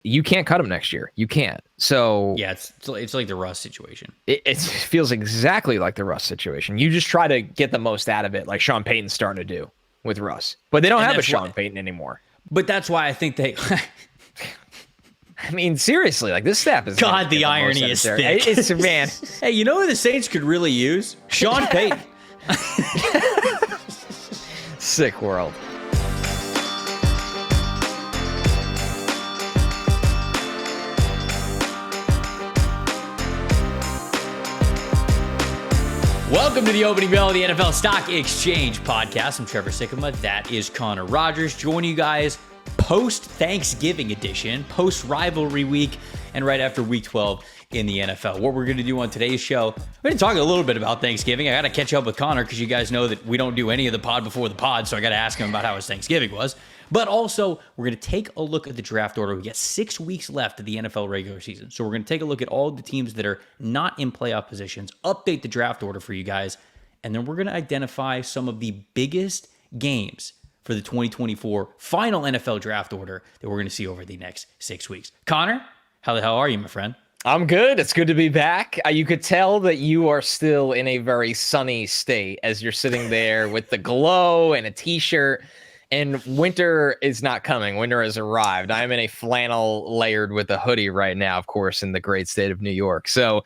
you can't cut him next year. You can't. So yeah, it's like the Russ situation. It feels exactly like the Russ situation. You just try to get the most out of it, like Sean Payton's starting to do with Russ. But they don't have a Sean Payton anymore. But that's why I think they... I mean, seriously, like this staff is... God, the irony is thick. It's, man. Hey, you know who the Saints could really use? Sean Payton. Sick world. Welcome to the opening bell of the NFL Stock Exchange podcast. I'm Trevor Sikkema. That is Connor Rogers. Joining you guys post-Thanksgiving edition, post-rivalry week, and right after week 12 in the NFL. What we're going to do on today's show, we're going to talk a little bit about Thanksgiving. I got to catch up with Connor because you guys know that we don't do any of the pod before the pod, so I got to ask him about how his Thanksgiving was. But also, we're going to take a look at the draft order. We got 6 weeks left of the NFL regular season. So we're going to take a look at all the teams that are not in playoff positions, update the draft order for you guys, and then we're going to identify some of the biggest games for the 2024 final NFL draft order that we're going to see over the next 6 weeks. Connor, how the hell are you, my friend? I'm good. It's good to be back. You could tell that you are still in a very sunny state as you're sitting there with the glow and a t-shirt. And winter is not coming. Winter has arrived. I'm in a flannel layered with a hoodie right now, of course, in the great state of New York. So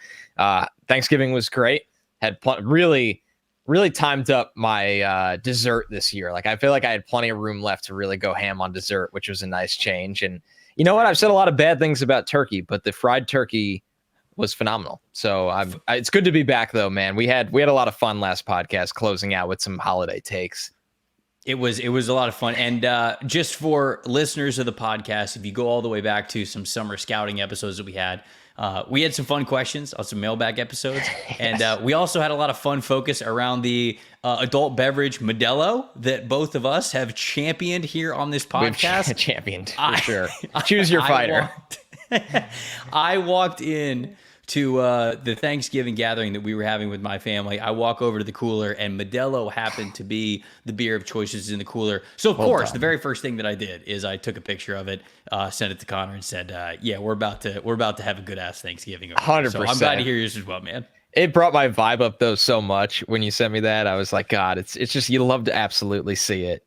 Thanksgiving was great. Had really timed up my dessert this year. Like, I feel like I had plenty of room left to really go ham on dessert, which was a nice change. And you know what? I've said a lot of bad things about turkey, but the fried turkey was phenomenal. So it's good to be back, though, man. We had a lot of fun last podcast, closing out with some holiday takes. It was a lot of fun. And just for listeners of the podcast, if you go all the way back to some summer scouting episodes that we had some fun questions on some mailbag episodes. Yes. And we also had a lot of fun focus around the adult beverage Modelo that both of us have championed here on this podcast. We've championed, for sure. Choose your fighter. I walked in to the Thanksgiving gathering that we were having with my family. I walk over to the cooler, and Modelo happened to be the beer of choices in the cooler. So, of course, the very first thing that I did is I took a picture of it, sent it to Connor, and said, "Yeah, we're about to have a good ass Thanksgiving." 100%. So I'm glad to hear yours as well, man. It brought my vibe up though so much when you sent me that. I was like, God, it's just, you love to absolutely see it.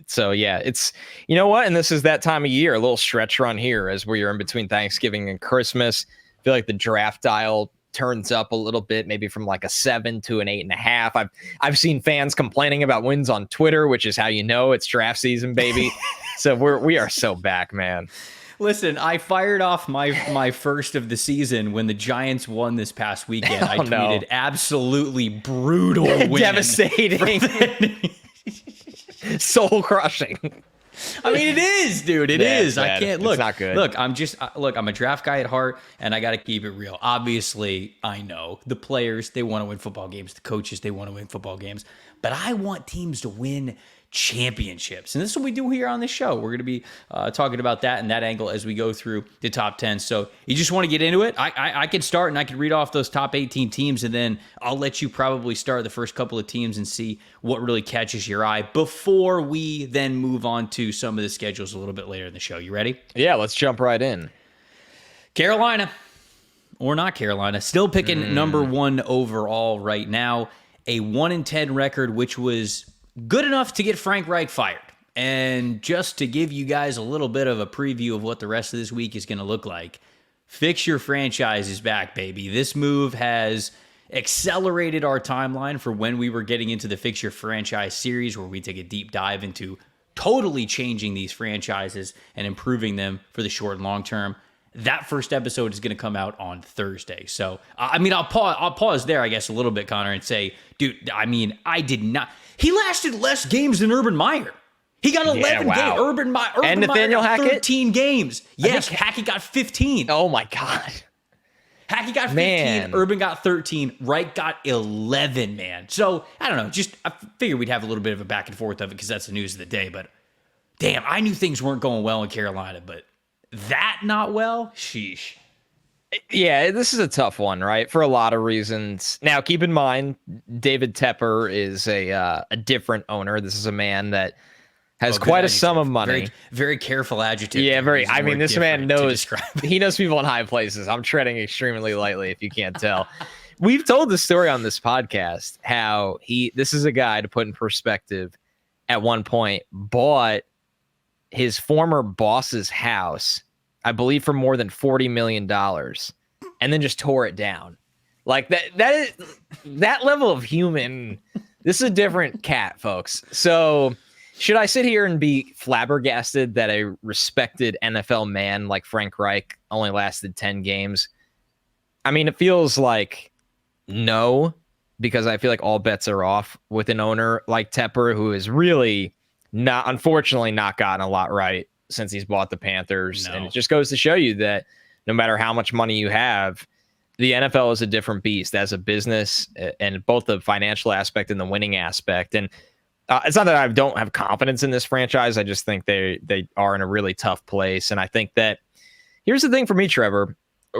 So yeah, it's, you know what, and this is that time of year, a little stretch run here as we're in between Thanksgiving and Christmas. Feel like the draft dial turns up a little bit, maybe from like a 7 to an 8.5. I've seen fans complaining about wins on Twitter, which is how you know it's draft season, baby. So we are so back, man. Listen, I fired off my first of the season when the Giants won this past weekend. I tweeted absolutely brutal win. Devastating. Soul crushing. I mean, it is, dude. It is. I can't look. It's not good. Look, I'm a draft guy at heart, and I got to keep it real. Obviously, I know the players, they want to win football games. The coaches, they want to win football games. But I want teams to win championships. And this is what we do here on this show. We're going to be talking about that and that angle as we go through the top 10. So you just want to get into it? I could start and I could read off those top 18 teams, and then I'll let you probably start the first couple of teams and see what really catches your eye before we then move on to some of the schedules a little bit later in the show. You ready? Yeah, let's jump right in. Carolina, or not Carolina, still picking number 1 overall right now. A 1-10 record, which was good enough to get Frank Reich fired. And just to give you guys a little bit of a preview of what the rest of this week is going to look like, Fix Your Franchise is back, baby. This move has accelerated our timeline for when we were getting into the Fix Your Franchise series, where we take a deep dive into totally changing these franchises and improving them for the short and long term. That first episode is going to come out on Thursday. So, I mean, I'll pause there, I guess, a little bit, Connor, and say, dude, I mean, I did not... He lasted less games than Urban Meyer. He got 11 games. Urban Meyer and Nathaniel got Hackett? 13 games. Yes, Hackett got 15. Oh, my God. Hackett got 15. Urban got 13. Wright got 11, man. So, I don't know. I figured we'd have a little bit of a back and forth of it because that's the news of the day. But, damn, I knew things weren't going well in Carolina. But that not well? Sheesh. Yeah, this is a tough one, right? For a lot of reasons. Now, keep in mind, David Tepper is a different owner. This is a man that has Oh, good quite a sum of adjective. money. Very, very careful adjective. Yeah, there. very. Using I the mean, word this man different to knows. describe He knows people in high places. I'm treading extremely lightly, if you can't tell. We've told the story on this podcast how this is a guy, to put in perspective, at one point bought his former boss's house, I believe, for more than $40 million, and then just tore it down. Like that level of human. This is a different cat, folks. So should I sit here and be flabbergasted that a respected NFL man like Frank Reich only lasted 10 games? I mean, it feels like no, because I feel like all bets are off with an owner like Tepper, who is really unfortunately not gotten a lot right since he's bought the Panthers. No. And it just goes to show you that no matter how much money you have, the NFL is a different beast as a business, and both the financial aspect and the winning aspect. And it's not that I don't have confidence in this franchise. I just think they are in a really tough place. And I think that here's the thing for me, Trevor.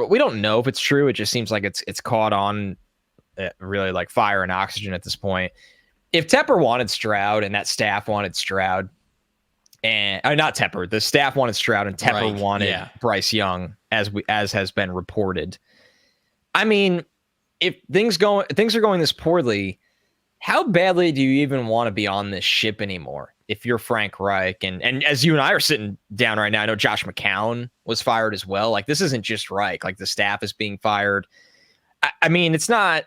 We don't know if it's true. It just seems like it's caught on really like fire and oxygen at this point. If Tepper wanted Stroud and that staff wanted Stroud, and not Tepper, the staff wanted Stroud and Tepper wanted Bryce Young, as has been reported. I mean, if things are going this poorly, how badly do you even want to be on this ship anymore? If you're Frank Reich, and as you and I are sitting down right now, I know Josh McCown was fired as well. Like, this isn't just Reich. Like, the staff is being fired. I mean, it's a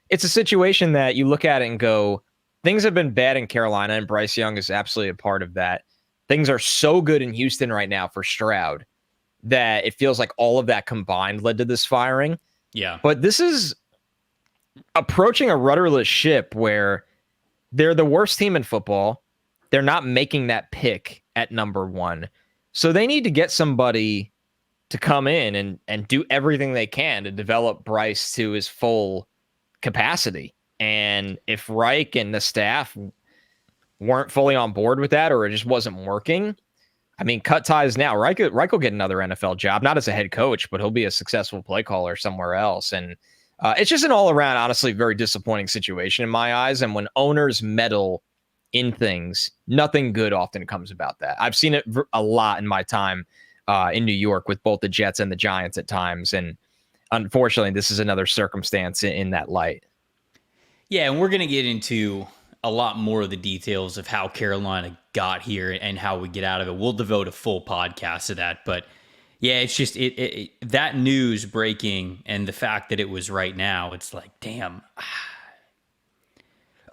situation that you look at it and go, things have been bad in Carolina, and Bryce Young is absolutely a part of that. Things are so good in Houston right now for Stroud that it feels like all of that combined led to this firing. Yeah. But this is approaching a rudderless ship where they're the worst team in football. They're not making that pick at number one. So they need to get somebody to come in and do everything they can to develop Bryce to his full capacity. And if Reich and the staff weren't fully on board with that, or it just wasn't working, I mean, cut ties now. Reich will get another NFL job, not as a head coach, but he'll be a successful play caller somewhere else. And it's just an all-around, honestly, very disappointing situation in my eyes. And when owners meddle in things, nothing good often comes about that. I've seen it a lot in my time in New York with both the Jets and the Giants at times. And unfortunately, this is another circumstance in that light. Yeah, and we're going to get into a lot more of the details of how Carolina got here and how we get out of it. We'll devote a full podcast to that. But yeah, it's just that news breaking and the fact that it was right now, it's like, damn.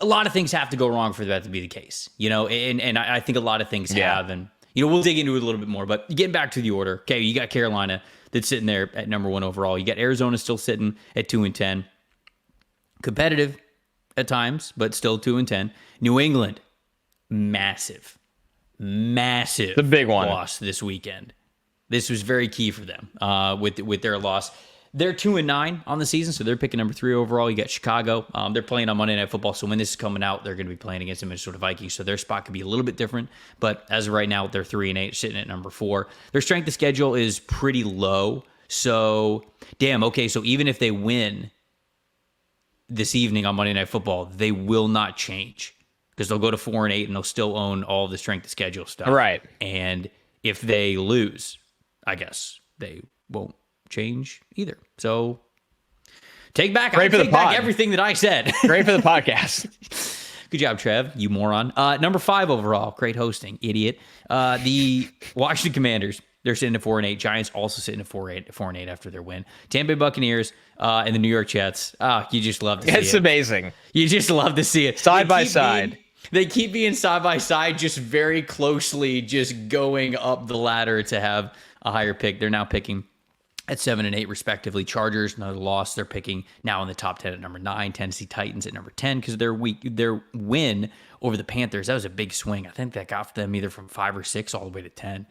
A lot of things have to go wrong for that to be the case, and I think a lot of things have. And, we'll dig into it a little bit more. But getting back to the order, okay, you got Carolina that's sitting there at number one overall. You got Arizona still sitting at 2-10. Competitive at times, but still 2-10. New England, massive The big one loss this weekend. This was very key for them with their loss. They're 2-9 on the season, so they're picking number 3 overall. You got Chicago. They're playing on Monday Night Football, so when this is coming out, they're going to be playing against the Minnesota Vikings, so their spot could be a little bit different. But as of right now, they're 3-8, sitting at number 4. Their strength of schedule is pretty low, so so even if they win this evening on Monday Night Football, they will not change because they'll go to 4-8 and they'll still own all the strength of schedule stuff. Right. And if they lose, I guess they won't change either. So take back everything that I said. Great for the podcast. Good job, Trev, you moron. Number 5 overall. Great hosting, idiot. The Washington Commanders. They're sitting at 4-8. Giants also sitting at 4-8 after their win. Tampa Bay Buccaneers and the New York Jets. You just love to see it. It's amazing. You just love to see it. Side by side. They keep being side by side, just very closely, just going up the ladder to have a higher pick. They're now picking at 7 and 8 respectively. Chargers, another loss. They're picking now in the top 10 at number 9. Tennessee Titans at number 10 because their win over the Panthers, that was a big swing. I think that got them either from 5 or 6 all the way to 10.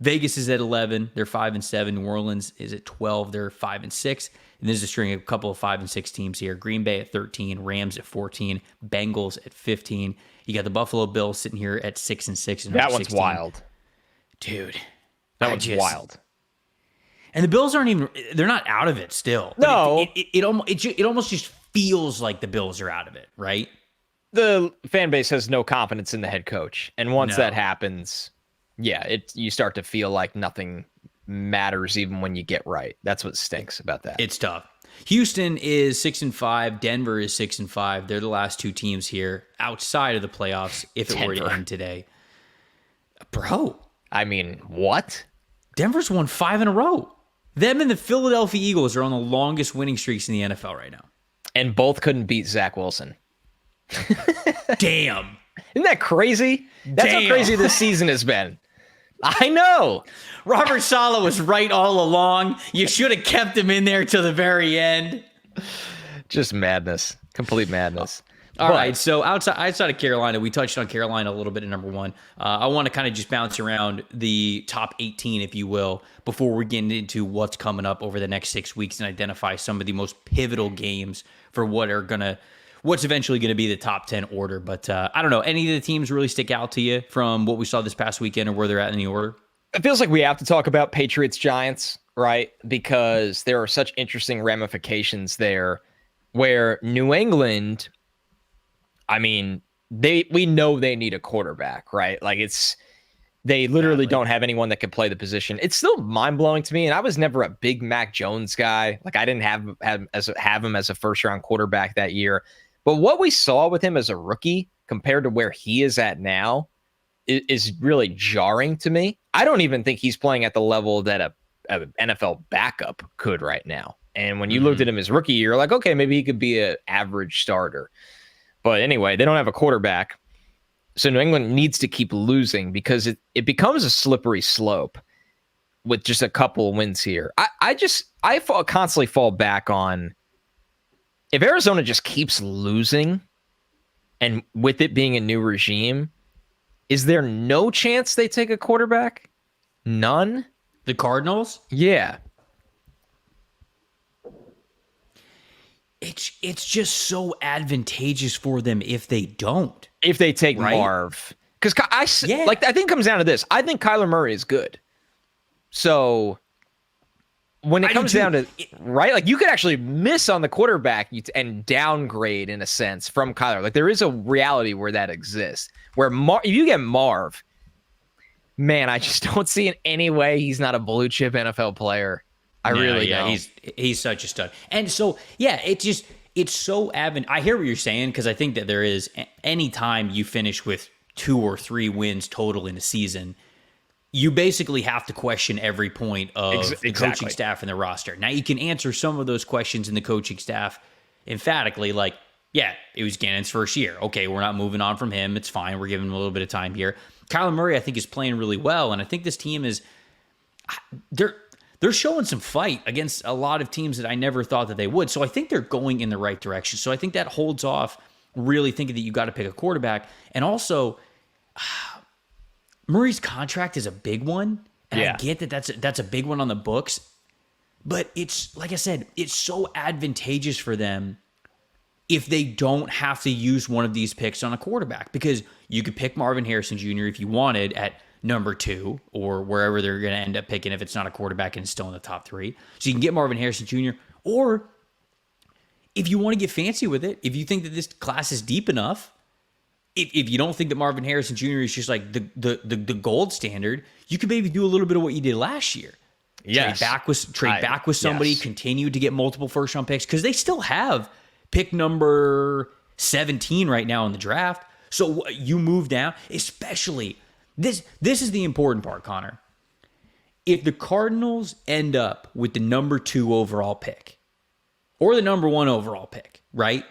Vegas is at 11. They're 5-7. New Orleans is at 12. They're 5-6. And there's a string of a couple of 5-6 teams here. Green Bay at 13. Rams at 14. Bengals at 15. You got the Buffalo Bills sitting here at 6-6. That one's wild. Dude. That one's wild. And the Bills they're not out of it still. No. It almost just feels like the Bills are out of it, right? the fan base has no confidence in the head coach. And once No. that happens, yeah, you start to feel like nothing matters even when you get right. That's what stinks about that. It's tough. Houston is 6-5. Denver is 6-5. They're the last two teams here outside of the playoffs if it were to end today. Bro. I mean, what? Denver's won 5 in a row. Them and the Philadelphia Eagles are on the longest winning streaks in the NFL right now. And both couldn't beat Zach Wilson. Damn. Isn't that crazy? That's how crazy this season has been. I know. Robert Saleh was right all along. You should have kept him in there till the very end. Just madness. Complete madness. All right, so outside of Carolina, we touched on Carolina a little bit at number 1. I want to kind of just bounce around the top 18, if you will, before we get into what's coming up over the next 6 weeks and identify some of the most pivotal games for what's eventually going to be the top 10 order. But I don't know, any of the teams really stick out to you from what we saw this past weekend or where they're at in the order? It feels like we have to talk about Patriots Giants, right? Because there are such interesting ramifications there where New England, I mean, we know they need a quarterback, right? Like they literally don't have anyone that can play the position. It's still mind-blowing to me, and I was never a big Mac Jones guy. Like I didn't have him as a first-round quarterback that year. But what we saw with him as a rookie compared to where he is at now is really jarring to me. I don't even think he's playing at the level that a NFL backup could right now. And when you looked at him as rookie, you're like, okay, maybe he could be an average starter. But anyway, they don't have a quarterback. So New England needs to keep losing because it becomes a slippery slope with just a couple wins here. I constantly fall back on if Arizona just keeps losing and with it being a new regime, is there no chance they take a quarterback? None? The Cardinals? Yeah. It's just so advantageous for them if they don't. If they take Marv. Because I think it comes down to this. I think Kyler Murray is good. So when it comes down to, right, like you could actually miss on the quarterback and downgrade in a sense from Kyler. Like there is a reality where that exists. Where if you get Marv, man, I just don't see in any way he's not a blue chip NFL player. I really don't. He's such a stud. And so, yeah, it's so I hear what you're saying because I think that there is any time you finish with 2 or 3 wins total in a season, you basically have to question every point of the coaching staff and the roster. Now, you can answer some of those questions in the coaching staff emphatically, like, yeah, it was Gannon's first year. Okay, we're not moving on from him. It's fine. We're giving him a little bit of time here. Kyler Murray, I think, is playing really well, and I think this team is they're showing some fight against a lot of teams that I never thought that they would. So I think they're going in the right direction. So I think that holds off really thinking that you got to pick a quarterback. And also, Murray's contract is a big one. And I get that that's a big one on the books. But it's, like I said, it's so advantageous for them if they don't have to use one of these picks on a quarterback. Because you could pick Marvin Harrison Jr. if you wanted at number 2 or wherever they're going to end up picking if it's not a quarterback and it's still in the top 3. So you can get Marvin Harrison Jr. Or if you want to get fancy with it, if you think that this class is deep enough, if you don't think that Marvin Harrison Jr. is just like the gold standard, you could maybe do a little bit of what you did last year. Yes. Trade back with somebody, continue to get multiple first-round picks because they still have pick number 17 right now in the draft. So you move down, especially... This is the important part, Connor. If the Cardinals end up with the number 2 overall pick or the number 1 overall pick, right?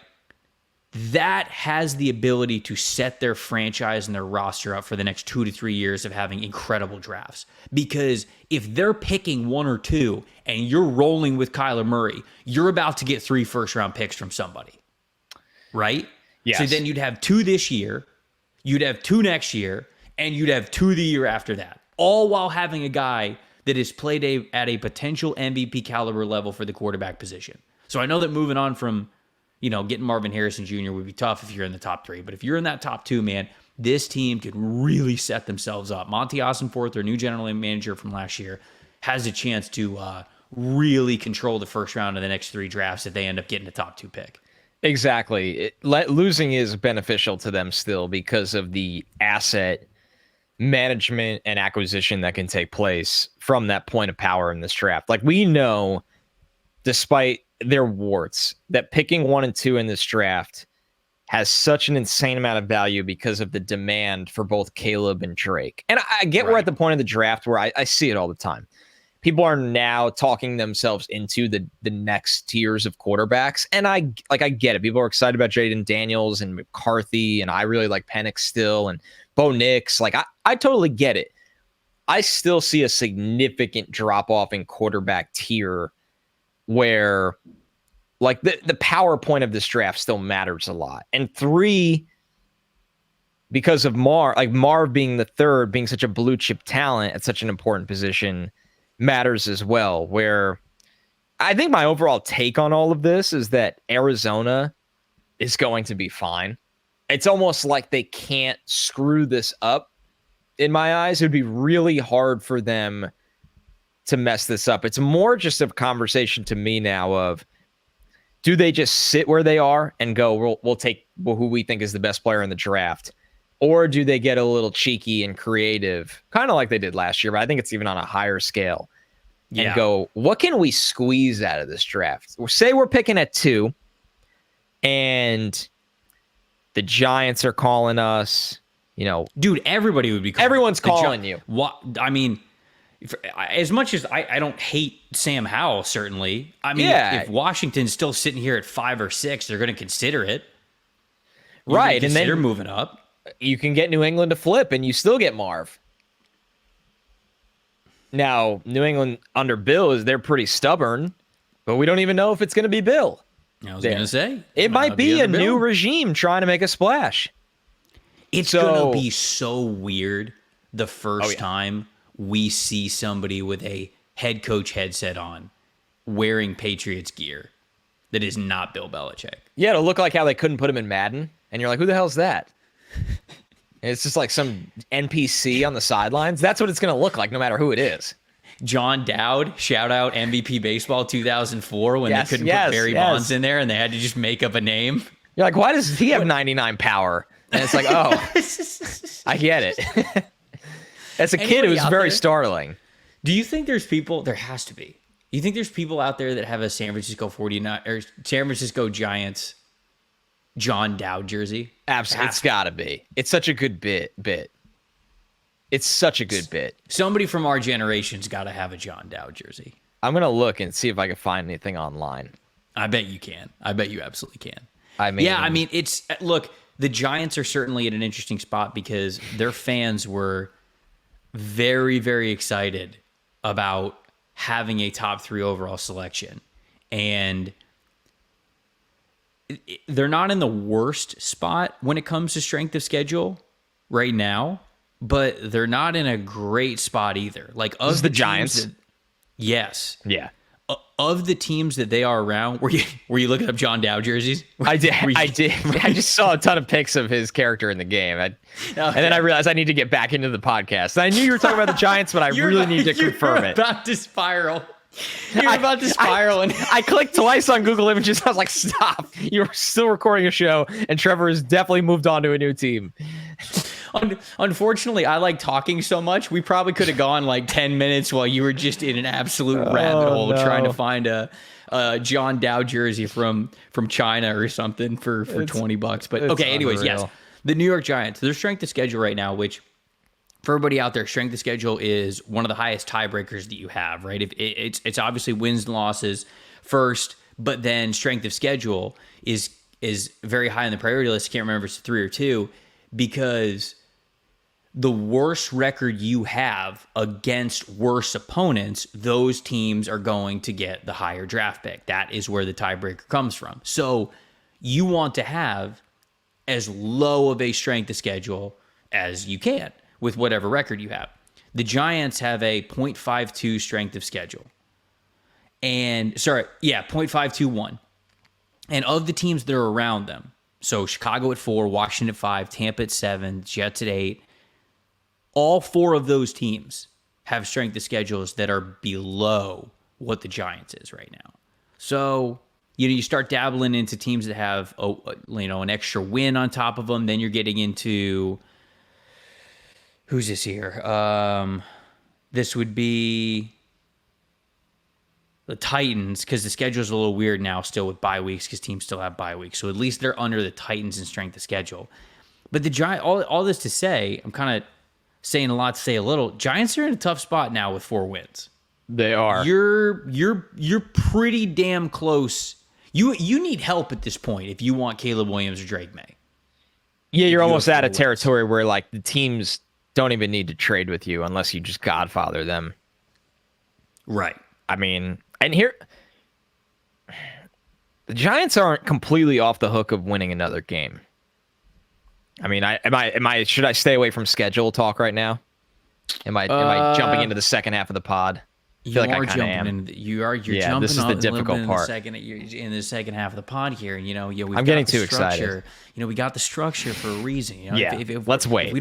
That has the ability to set their franchise and their roster up for the next 2 to 3 years of having incredible drafts. Because if they're picking 1 or 2 and you're rolling with Kyler Murray, you're about to get 3 first-round picks from somebody, right? Yes. So then you'd have 2 this year, you'd have 2 next year, and you'd have 2 the year after that, all while having a guy that has played at a potential MVP caliber level for the quarterback position. So I know that moving on from, getting Marvin Harrison Jr. would be tough if you're in the top 3. But if you're in that top 2, man, this team could really set themselves up. Monty Ossenforth, their new general manager from last year, has a chance to really control the first round of the next 3 drafts if they end up getting a top 2 pick. Exactly. Losing is beneficial to them still because of the asset management and acquisition that can take place from that point of power in this draft. Like we know, despite their warts, that picking 1 and 2 in this draft has such an insane amount of value because of the demand for both Caleb and Drake. And I get we're at the point of the draft where I see it all the time. People are now talking themselves into the next tiers of quarterbacks. And I get it. People are excited about Jaden Daniels and McCarthy, and I really like Penix still, and Bo Nix. Like I totally get it. I still see a significant drop off in quarterback tier where like the PowerPoint of this draft still matters a lot. And 3, because of Marv being the third, being such a blue chip talent at such an important position, matters as well. Where I think my overall take on all of this is that Arizona is going to be fine. It's almost like they can't screw this up. In my eyes, it would be really hard for them to mess this up. It's more just a conversation to me now of, do they just sit where they are and go, we'll take who we think is the best player in the draft? Or do they get a little cheeky and creative, kind of like they did last year, but I think it's even on a higher scale, and go, what can we squeeze out of this draft? Say we're picking at 2 and the Giants are calling us, Dude, everybody would be calling. Everyone's calling you. What? I mean, as much as I don't hate Sam Howell, certainly. I mean, if Washington's still sitting here at 5 or 6, they're going to consider it. Right. And then moving up. You can get New England to flip and you still get Marv. Now, New England under Bill they're pretty stubborn, but we don't even know if it's going to be Bill. I was going to say. It might be a new regime trying to make a splash. It's going to be so weird the first time we see somebody with a head coach headset on wearing Patriots gear that is not Bill Belichick. Yeah, it'll look like how they couldn't put him in Madden. And you're like, who the hell's that? And it's just like some NPC on the sidelines. That's what it's going to look like no matter who it is. John Dowd, shout out MVP Baseball 2004 when they couldn't put Barry Bonds in there and they had to just make up a name. You're like, why does he have 99 power? And it's like, oh, I get it. As a kid, it was very startling. Do you think there's people? There has to be. Do you think there's people out there that have a San Francisco 49 or San Francisco Giants John Dowd jersey? Absolutely, it's got to be. It's such a good bit. It's such a good bit. Somebody from our generation's got to have a John Dowd jersey. I'm gonna look and see if I can find anything online. I bet you can. I bet you absolutely can. I mean, it's look. The Giants are certainly at an interesting spot because their fans were very, very excited about having a top 3 overall selection. And they're not in the worst spot when it comes to strength of schedule right now, but they're not in a great spot either. Like, of the Giants? Yes. Yeah. Of the teams that they are around, were you looking up John Dowd jerseys? I did. I just saw a ton of pics of his character in the game. And then I realized I need to get back into the podcast. I knew you were talking about the Giants, but I really need to confirm it. About to spiral. You're about to spiral. And I clicked twice on Google Images. I was like, stop. You're still recording a show, and Trevor has definitely moved on to a new team. Unfortunately, I like talking so much. We probably could have gone like 10 minutes while you were just in an absolute rabbit hole trying to find a John Dowd jersey from China or something for $20. But okay, anyways, yes. The New York Giants, their strength of schedule right now, which for everybody out there, strength of schedule is one of the highest tiebreakers that you have, right? If it's obviously wins and losses first, but then strength of schedule is very high on the priority list. I can't remember if it's 3 or 2, because the worse record you have against worse opponents, those teams are going to get the higher draft pick. That is where the tiebreaker comes from. So you want to have as low of a strength of schedule as you can with whatever record you have. The Giants have a .52 strength of schedule. And 0.521. And of the teams that are around them, so Chicago at 4, Washington at 5, Tampa at 7, Jets at 8, all 4 of those teams have strength of schedules that are below what the Giants is right now. So you start dabbling into teams that have an extra win on top of them. Then you're getting into who's this here? This would be the Titans, because the schedule's a little weird now still with bye weeks, because teams still have bye weeks. So at least they're under the Titans in strength of schedule. But the Giants, all this to say, I'm kind of saying a lot to say a little. Giants are in a tough spot now with 4 wins. They are. You're pretty damn close. You need help at this point if you want Caleb Williams or Drake May. Yeah, you're almost out of territory where like the teams don't even need to trade with you unless you just godfather them. Right. I mean, and here the Giants aren't completely off the hook of winning another game. I mean, should I stay away from schedule talk right now? Am I jumping into the second half of the pod? I feel like I kind of am. You're jumping. This is the difficult part. In the second half of the pod here, and I'm getting too excited. We got the structure for a reason. Let's wait. If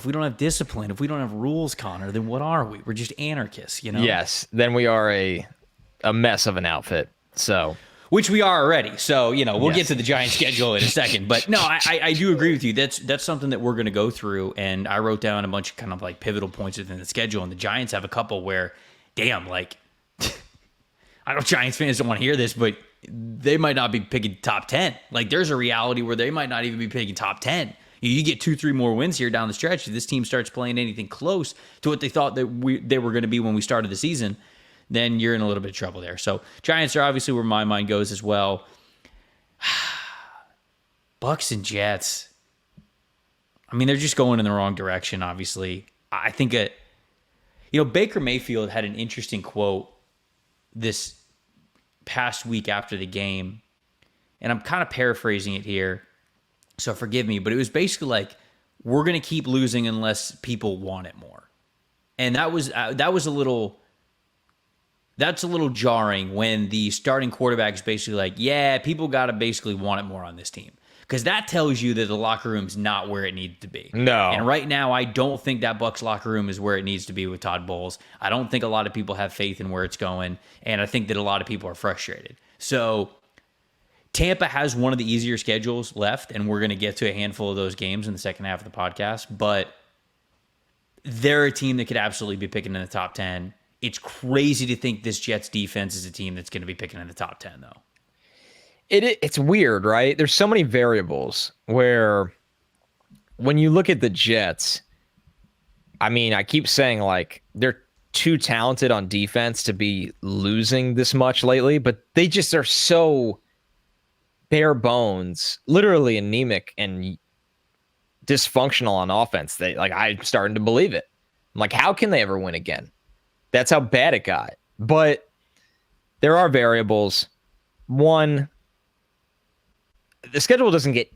we don't have discipline, if we don't have rules, Connor, then what are we? We're just anarchists. Yes. Then we are a mess of an outfit. So. Which we are already. So, we'll get to the Giants schedule in a second. But no, I do agree with you. That's something that we're going to go through. And I wrote down a bunch of kind of like pivotal points within the schedule. And the Giants have a couple where, damn, like, I know Giants fans don't want to hear this, but they might not be picking top 10. Like, there's a reality where they might not even be picking top 10. You get 2-3 more wins here down the stretch. If this team starts playing anything close to what they thought that they were going to be when we started the season, then you're in a little bit of trouble there. So Giants are obviously where my mind goes as well. Bucs and Jets. I mean, they're just going in the wrong direction, obviously. I think Baker Mayfield had an interesting quote this past week after the game, and I'm kind of paraphrasing it here, so forgive me, but it was basically like, we're going to keep losing unless people want it more. And that was a little... That's a little jarring when the starting quarterback is basically like, yeah, people got to basically want it more on this team. Because that tells you that the locker room's not where it needs to be. No. And right now, I don't think that Bucs locker room is where it needs to be with Todd Bowles. I don't think a lot of people have faith in where it's going. And I think that a lot of people are frustrated. So Tampa has one of the easier schedules left, and we're going to get to a handful of those games in the second half of the podcast. But they're a team that could absolutely be picking in the top 10. It's crazy to think this Jets defense is a team that's going to be picking in the top 10, though. It's weird, right? There's so many variables where when you look at the Jets, I mean, I keep saying, like, they're too talented on defense to be losing this much lately, but they just are so bare bones, literally anemic and dysfunctional on offense. I'm starting to believe it. I'm like, how can they ever win again? That's how bad it got. But there are variables. One, the schedule doesn't get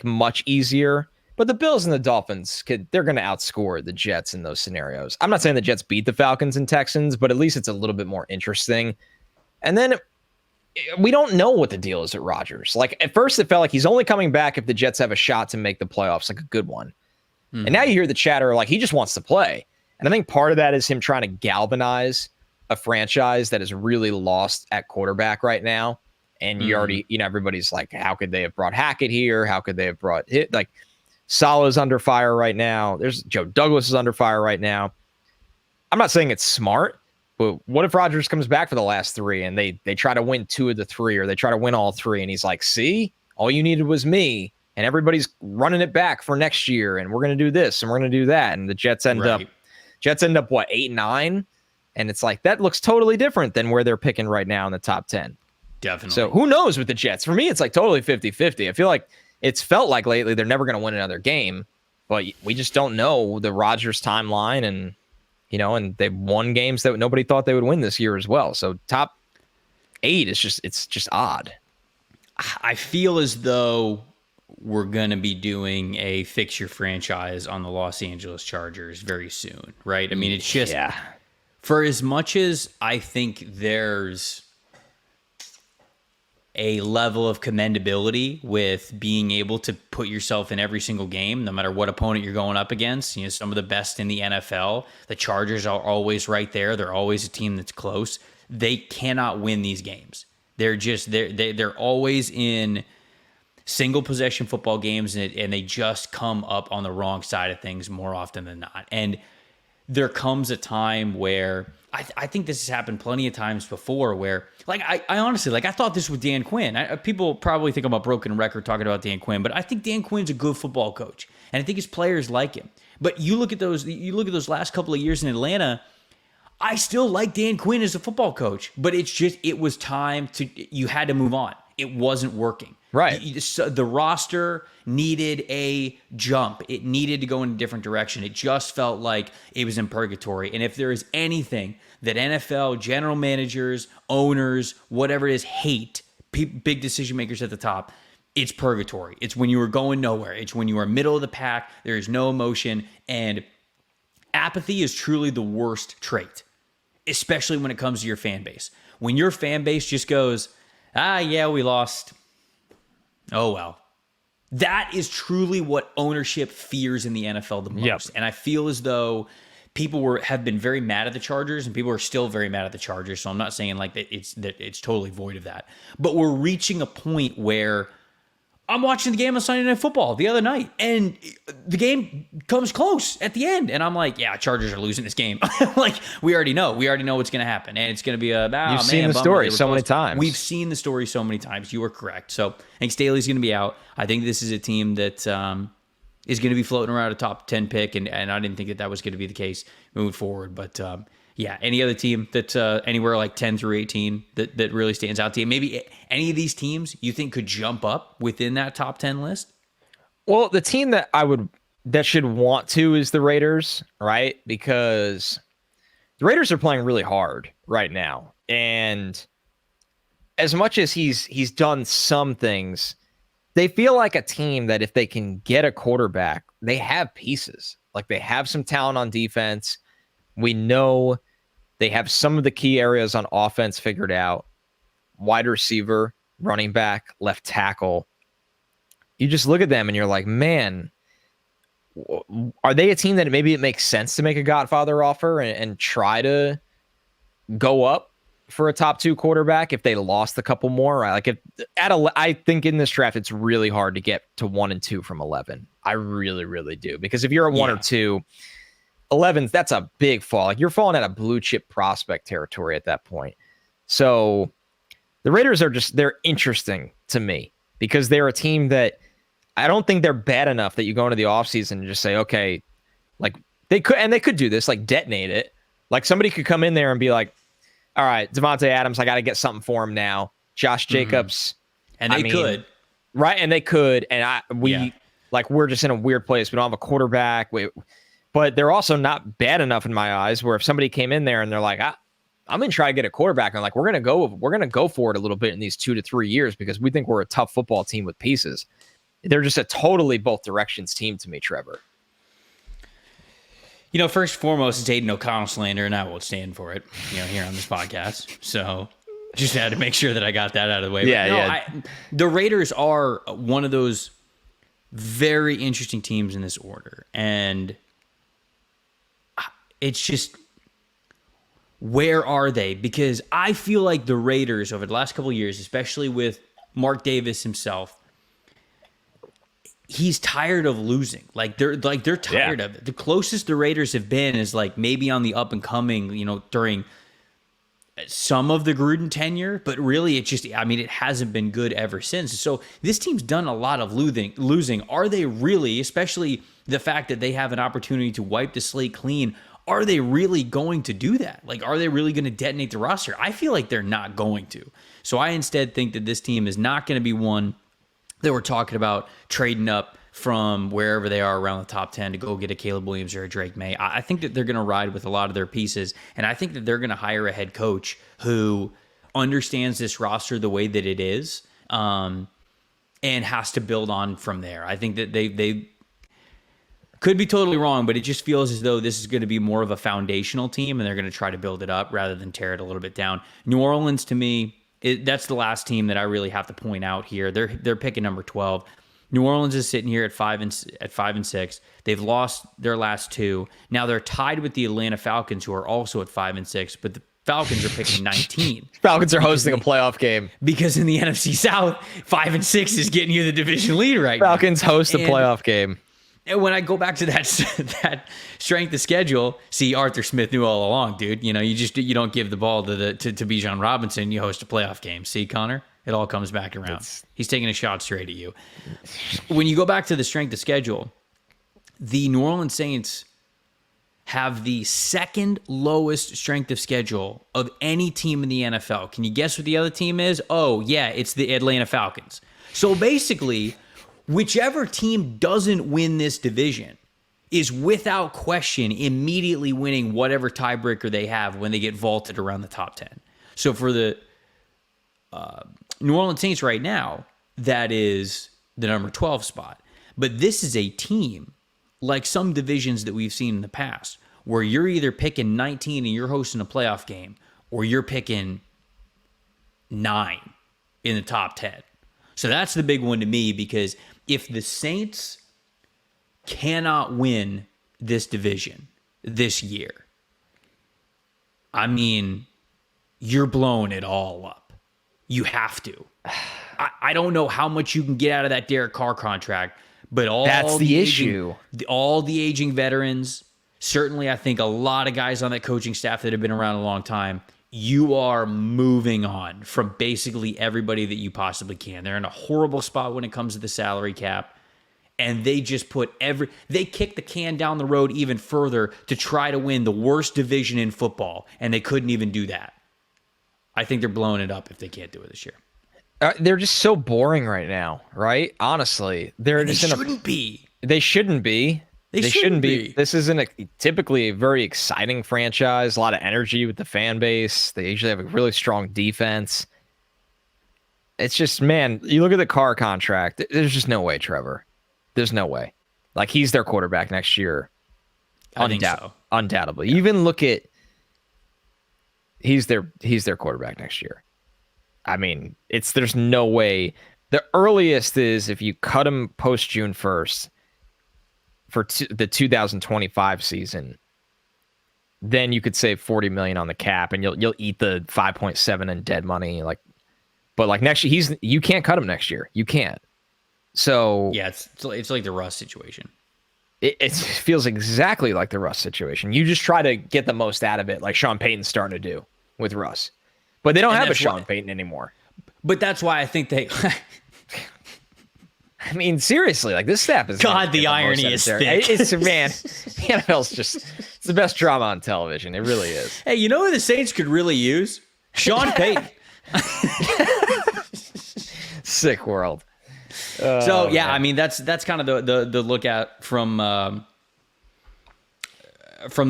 much easier, but the Bills and the Dolphins they're going to outscore the Jets in those scenarios. I'm not saying the Jets beat the Falcons and Texans, but at least it's a little bit more interesting. And then we don't know what the deal is at Rodgers. Like, at first it felt like he's only coming back if the Jets have a shot to make the playoffs, like a good one. Mm-hmm. And now you hear the chatter like he just wants to play. And I think part of that is him trying to galvanize a franchise that is really lost at quarterback right now. And you already, everybody's like, how could they have brought Hackett here? How could they have brought it? Like, Salah's under fire right now. There's Joe Douglas is under fire right now. I'm not saying it's smart, but what if Rodgers comes back for the last 3 and they try to win 2 of the 3, or they try to win all 3, and he's like, see, all you needed was me, and everybody's running it back for next year, and we're going to do this and we're going to do that, and the Jets end up what, 8-9, and it's like, that looks totally different than where they're picking right now in the top 10. Definitely. So who knows with the Jets? For me, it's like totally 50-50. I feel like it's felt like lately they're never going to win another game, but we just don't know the Rodgers timeline, and and they've won games that nobody thought they would win this year as well. So top 8 is just odd. I feel as though we're going to be doing a fix your franchise on the Los Angeles Chargers very soon, right? I mean, it's just, for as much as I think there's a level of commendability with being able to put yourself in every single game, no matter what opponent you're going up against. Some of the best in the NFL. The Chargers are always right there. They're always a team that's close. They cannot win these games. They're always in single possession football games, and they just come up on the wrong side of things more often than not. And there comes a time where I think this has happened plenty of times before where, like, I honestly, like, I thought this with Dan Quinn. People probably think I'm a broken record talking about Dan Quinn, but I think Dan Quinn's a good football coach, and I think his players like him. But you look at those last couple of years in Atlanta, I still like Dan Quinn as a football coach, but it was time you had to move on. It wasn't working. Right. The roster needed a jump. It needed to go in a different direction. It just felt like it was in purgatory. And if there is anything that NFL general managers, owners, whatever it is, hate, big decision makers at the top, it's purgatory. It's when you were going nowhere. It's when you are middle of the pack. There is no emotion. And apathy is truly the worst trait, especially when it comes to your fan base. When your fan base just goes, yeah, we lost. Oh, well. That is truly what ownership fears in the NFL the most. Yep. And I feel as though people have been very mad at the Chargers, and people are still very mad at the Chargers. So I'm not saying like that it's totally void of that. But we're reaching a point where I'm watching the game on Sunday Night Football the other night, and the game comes close at the end. And I'm like, yeah, Chargers are losing this game. Like, we already know what's going to happen. And it's going to be You've seen the story so many times. We've seen the story so many times. You are correct. So I think Staley's going to be out. I think this is a team that is going to be floating around a top 10 pick. And I didn't think that was going to be the case moving forward. But yeah, any other team that's anywhere like 10 through 18 that really stands out to you? Maybe any of these teams you think could jump up within that top 10 list? Well, the team that should want to is the Raiders, right? Because the Raiders are playing really hard right now. And as much as he's done some things, they feel like a team that if they can get a quarterback, they have pieces. Like, they have some talent on defense. We know they have some of the key areas on offense figured out. Wide receiver, running back, left tackle. You just look at them and you're like, man, are they a team that maybe it makes sense to make a Godfather offer and try to go up for a top 2 quarterback if they lost a couple more? Like, I think in this draft, it's really hard to get to 1 and 2 from 11. I really, really do. Because if you're a 1 or 2, 11's, that's a big fall. Like, you're falling at a blue chip prospect territory at that point. So the Raiders they're interesting to me because they're a team that I don't think they're bad enough that you go into the offseason and just say, okay, like they could do this, like detonate it. Like, somebody could come in there and be like, all right, Devontae Adams, I got to get something for him now. Josh Jacobs. And they could. Right. And they could. And we're just in a weird place. We don't have a quarterback. But they're also not bad enough in my eyes where if somebody came in there and they're like, I'm going to try to get a quarterback. And I'm like, we're going to go for it a little bit in these 2 to 3 years because we think we're a tough football team with pieces. They're just a totally both directions team to me, Trevor. You know, first and foremost, it's Aiden O'Connell slander, and I won't stand for it, here on this podcast. So just had to make sure that I got that out of the way. The Raiders are one of those very interesting teams in this order. And it's just, where are they? Because I feel like the Raiders over the last couple of years, especially with Mark Davis himself, he's tired of losing. They're tired of it. The closest the Raiders have been is like maybe on the up and coming, during some of the Gruden tenure, but really it hasn't been good ever since. So this team's done a lot of losing. Are they really, especially the fact that they have an opportunity to wipe the slate clean, are they really going to do that? Like, are they really going to detonate the roster? I feel like they're not going to. So I instead think that this team is not going to be one that we're talking about trading up from wherever they are around the top 10 to go get a Caleb Williams or a Drake May. I think that they're going to ride with a lot of their pieces, and I think that they're going to hire a head coach who understands this roster the way that it is, and has to build on from there. I think that they could be totally wrong, but it just feels as though this is going to be more of a foundational team, and they're going to try to build it up rather than tear it a little bit down. New Orleans, to me, that's the last team that I really have to point out here. They're picking number 12. New Orleans is sitting here at 5 and 6. They've lost their last 2. Now they're tied with the Atlanta Falcons, who are also at 5 and 6. But Falcons are picking 19. Falcons are hosting a playoff game. Because in the NFC South, 5 and 6 is getting you the division lead right now. Falcons host a playoff game. And when I go back to that strength of schedule, see, Arthur Smith knew all along, dude. You know, you don't give the ball to Bijan Robinson. You host a playoff game. See, Connor, it all comes back around. He's taking a shot straight at you. When you go back to the strength of schedule, the New Orleans Saints have the second lowest strength of schedule of any team in the NFL. Can you guess what the other team is? Oh, yeah, it's the Atlanta Falcons. So basically, whichever team doesn't win this division is without question immediately winning whatever tiebreaker they have when they get vaulted around the top 10. So for the New Orleans Saints right now, that is the number 12 spot. But this is a team, like some divisions that we've seen in the past, where you're either picking 19 and you're hosting a playoff game, or you're picking 9 in the top 10. So that's the big one to me, because if the Saints cannot win this division this year, I mean, you're blowing it all up. You have to. I don't know how much you can get out of that Derek Carr contract, but that's the issue. All the aging veterans, certainly I think a lot of guys on that coaching staff that have been around a long time, you are moving on from basically everybody that you possibly can. They're in a horrible spot when it comes to the salary cap, and they just they kick the can down the road even further to try to win the worst division in football, and they couldn't even do that. I think they're blowing it up if they can't do it this year. They're just so boring right now, right? Honestly, They shouldn't be. They shouldn't be. They shouldn't be. This isn't typically a very exciting franchise. A lot of energy with the fan base. They usually have a really strong defense. It's just, man, you look at the Carr contract. There's just no way, Trevor. There's no way. Like, he's their quarterback next year. I think so. Undoubtedly. Yeah. Even look at he's their quarterback next year. I mean, there's no way. The earliest is if you cut him post June 1st for the 2025 season, then you could save $40 million on the cap, and you'll eat the 5.7 in dead money. But next year, you can't cut him next year. You can't. So yeah, it's like the Russ situation. It feels exactly like the Russ situation. You just try to get the most out of it, like Sean Payton's starting to do with Russ. But they don't have a Sean Payton anymore. But that's why I think they... I mean, seriously, like, this staff is... God, the irony is thick. It's, man, the NFL's just... It's the best drama on television. It really is. Hey, you know who the Saints could really use? Sean Payton. Sick world. So, yeah, man. I mean, that's kind of the look at from the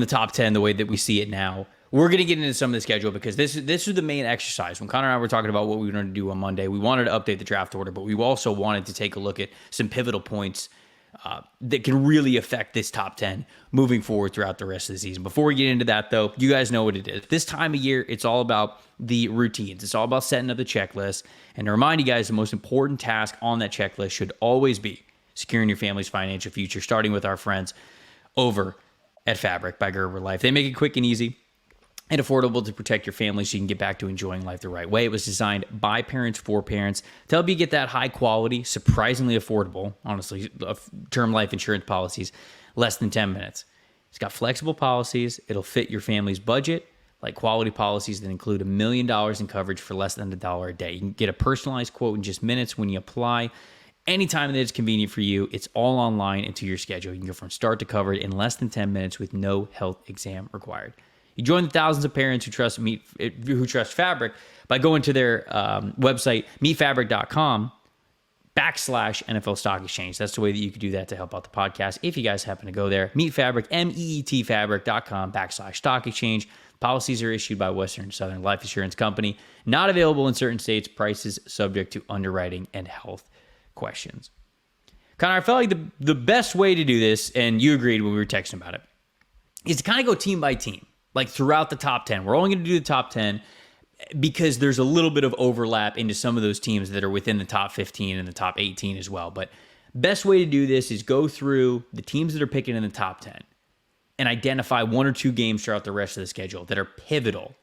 top 10, the way that we see it now. We're going to get into some of the schedule because this is the main exercise. When Connor and I were talking about what we were going to do on Monday, we wanted to update the draft order, but we also wanted to take a look at some pivotal points that can really affect this top 10 moving forward throughout the rest of the season. Before we get into that, though, you guys know what it is. This time of year, it's all about the routines. It's all about setting up the checklist. And to remind you guys, the most important task on that checklist should always be securing your family's financial future, starting with our friends over at Fabric by Gerber Life. They make it quick and easy and affordable to protect your family so you can get back to enjoying life the right way. It was designed by parents for parents to help you get that high quality, surprisingly affordable, honestly, term life insurance policies, less than 10 minutes. It's got flexible policies. It'll fit your family's budget, like quality policies that include $1 million in coverage for less than $1 a day. You can get a personalized quote in just minutes when you apply. Anytime that it's convenient for you, it's all online into your schedule. You can go from start to covered in less than 10 minutes with no health exam required. You join the thousands of parents who trust Fabric by going to their website, meetfabric.com/NFL Stock Exchange. That's the way that you could do that to help out the podcast. If you guys happen to go there, Meet Fabric, meetfabric.com/stock exchange. Policies are issued by Western and Southern Life Insurance Company. Not available in certain states. Prices subject to underwriting and health questions. Connor, I felt like the best way to do this, and you agreed when we were texting about it, is to kind of go team by team. Like throughout the top 10. We're only going to do the top 10 because there's a little bit of overlap into some of those teams that are within the top 15 and the top 18 as well. But best way to do this is go through the teams that are picking in the top 10 and identify one or two games throughout the rest of the schedule that are pivotal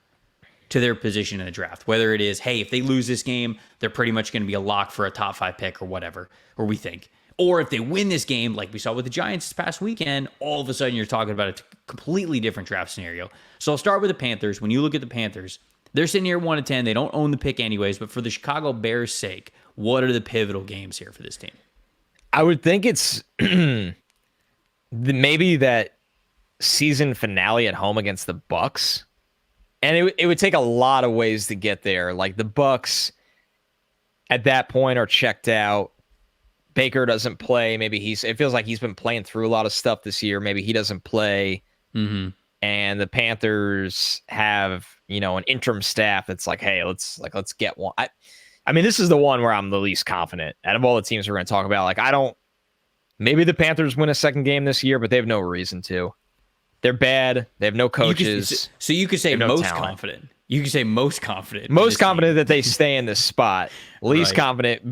to their position in the draft. Whether it is, hey, if they lose this game, they're pretty much going to be a lock for a top 5 pick or whatever, or we think. Or if they win this game, like we saw with the Giants this past weekend, all of a sudden you're talking about a completely different draft scenario. So I'll start with the Panthers. When you look at the Panthers, they're sitting here 1-10. They don't own the pick anyways, but for the Chicago Bears' sake, what are the pivotal games here for this team? I would think it's maybe that season finale at home against the Bucs. And it would take a lot of ways to get there. Like the Bucs at that point are checked out. Baker doesn't play. Maybe it feels like he's been playing through a lot of stuff this year. Maybe he doesn't play. Mm-hmm. And the Panthers have, an interim staff that's like, hey, let's get one. I mean, this is the one where I'm the least confident out of all the teams we're going to talk about. Like, maybe the Panthers win a second game this year, but they have no reason to. They're bad. They have no coaches. So you could say most confident. You could say most confident. Most confident that they stay in this spot. Least confident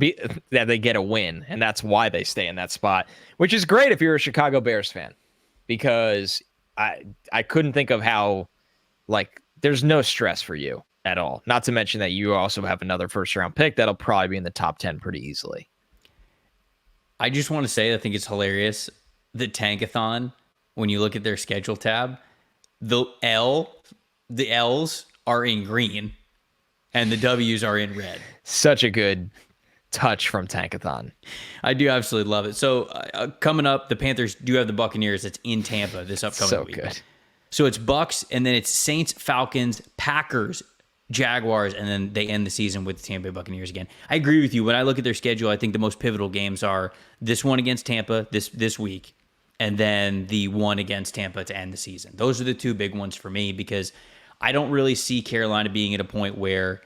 that they get a win, and that's why they stay in that spot, which is great if you're a Chicago Bears fan, because I couldn't think of how, there's no stress for you at all. Not to mention that you also have another first-round pick that'll probably be in the top 10 pretty easily. I just want to say I think it's hilarious, the Tankathon, when you look at their schedule tab, the L's are in green and the W's are in red. Such a good touch from Tankathon. I do absolutely love it. So coming up, the Panthers do have the Buccaneers. That's in Tampa this upcoming week. Good. So it's Bucs, and then it's Saints, Falcons, Packers, Jaguars, and then they end the season with the Tampa Bay Buccaneers again. I agree with you. When I look at their schedule, I think the most pivotal games are this one against Tampa this week, and then the one against Tampa to end the season. Those are the two big ones for me, because I don't really see Carolina being at a point where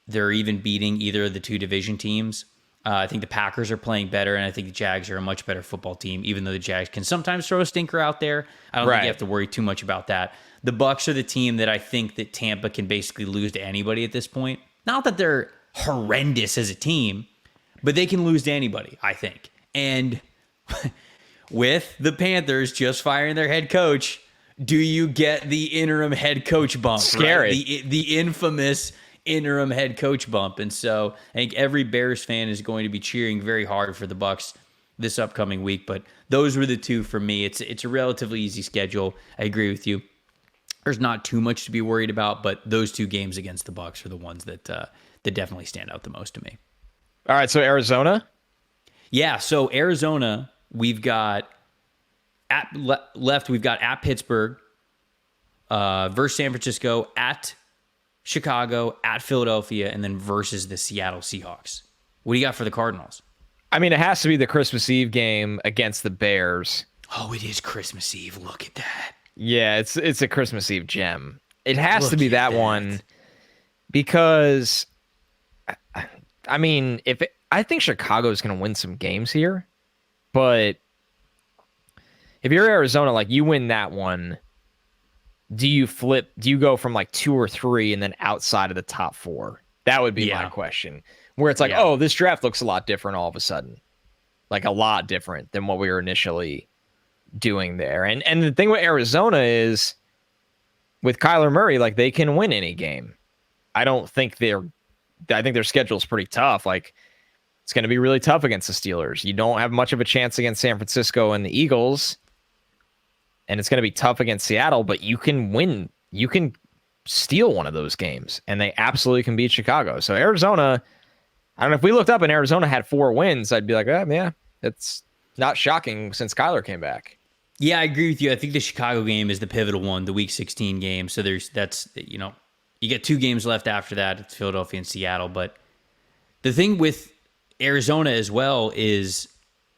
they're even beating either of the two division teams. I think the Packers are playing better, and I think the Jags are a much better football team, even though the Jags can sometimes throw a stinker out there. I don't think you have to worry too much about that. The Bucs are the team that I think that Tampa can basically lose to anybody at this point. Not that they're horrendous as a team, but they can lose to anybody, I think. And with the Panthers just firing their head coach, do you get the interim head coach bump? Scary. Right? The infamous interim head coach bump. And so I think every Bears fan is going to be cheering very hard for the Bucs this upcoming week. But those were the two for me. It's a relatively easy schedule. I agree with you. There's not too much to be worried about, but those two games against the Bucs are the ones that definitely stand out the most to me. All right, so Arizona? Yeah, so Arizona, we've got we've got at Pittsburgh, versus San Francisco, at Chicago, at Philadelphia, and then versus the Seattle Seahawks. What do you got for the Cardinals? I mean, it has to be the Christmas Eve game against the Bears. Oh, it is Christmas Eve. Look at that. Yeah, it's a Christmas Eve gem. It has to be that one, because, I mean, I think Chicago is going to win some games here, but if you're Arizona, you win that one, do you go from 2 or 3 and then outside of the top 4? That would be my question. Where it's oh, this draft looks a lot different all of a sudden. A lot different than what we were initially doing there. And the thing with Arizona is, with Kyler Murray, they can win any game. I think their schedule is pretty tough. It's going to be really tough against the Steelers. You don't have much of a chance against San Francisco and the Eagles. And it's going to be tough against Seattle, but you can win. You can steal one of those games, and they absolutely can beat Chicago. So Arizona, I don't know, if we looked up and Arizona had 4 wins, I'd be like, yeah, it's not shocking since Kyler came back. Yeah, I agree with you. I think the Chicago game is the pivotal one, the Week 16 game. So you get 2 games left after that. It's Philadelphia and Seattle. But the thing with Arizona as well is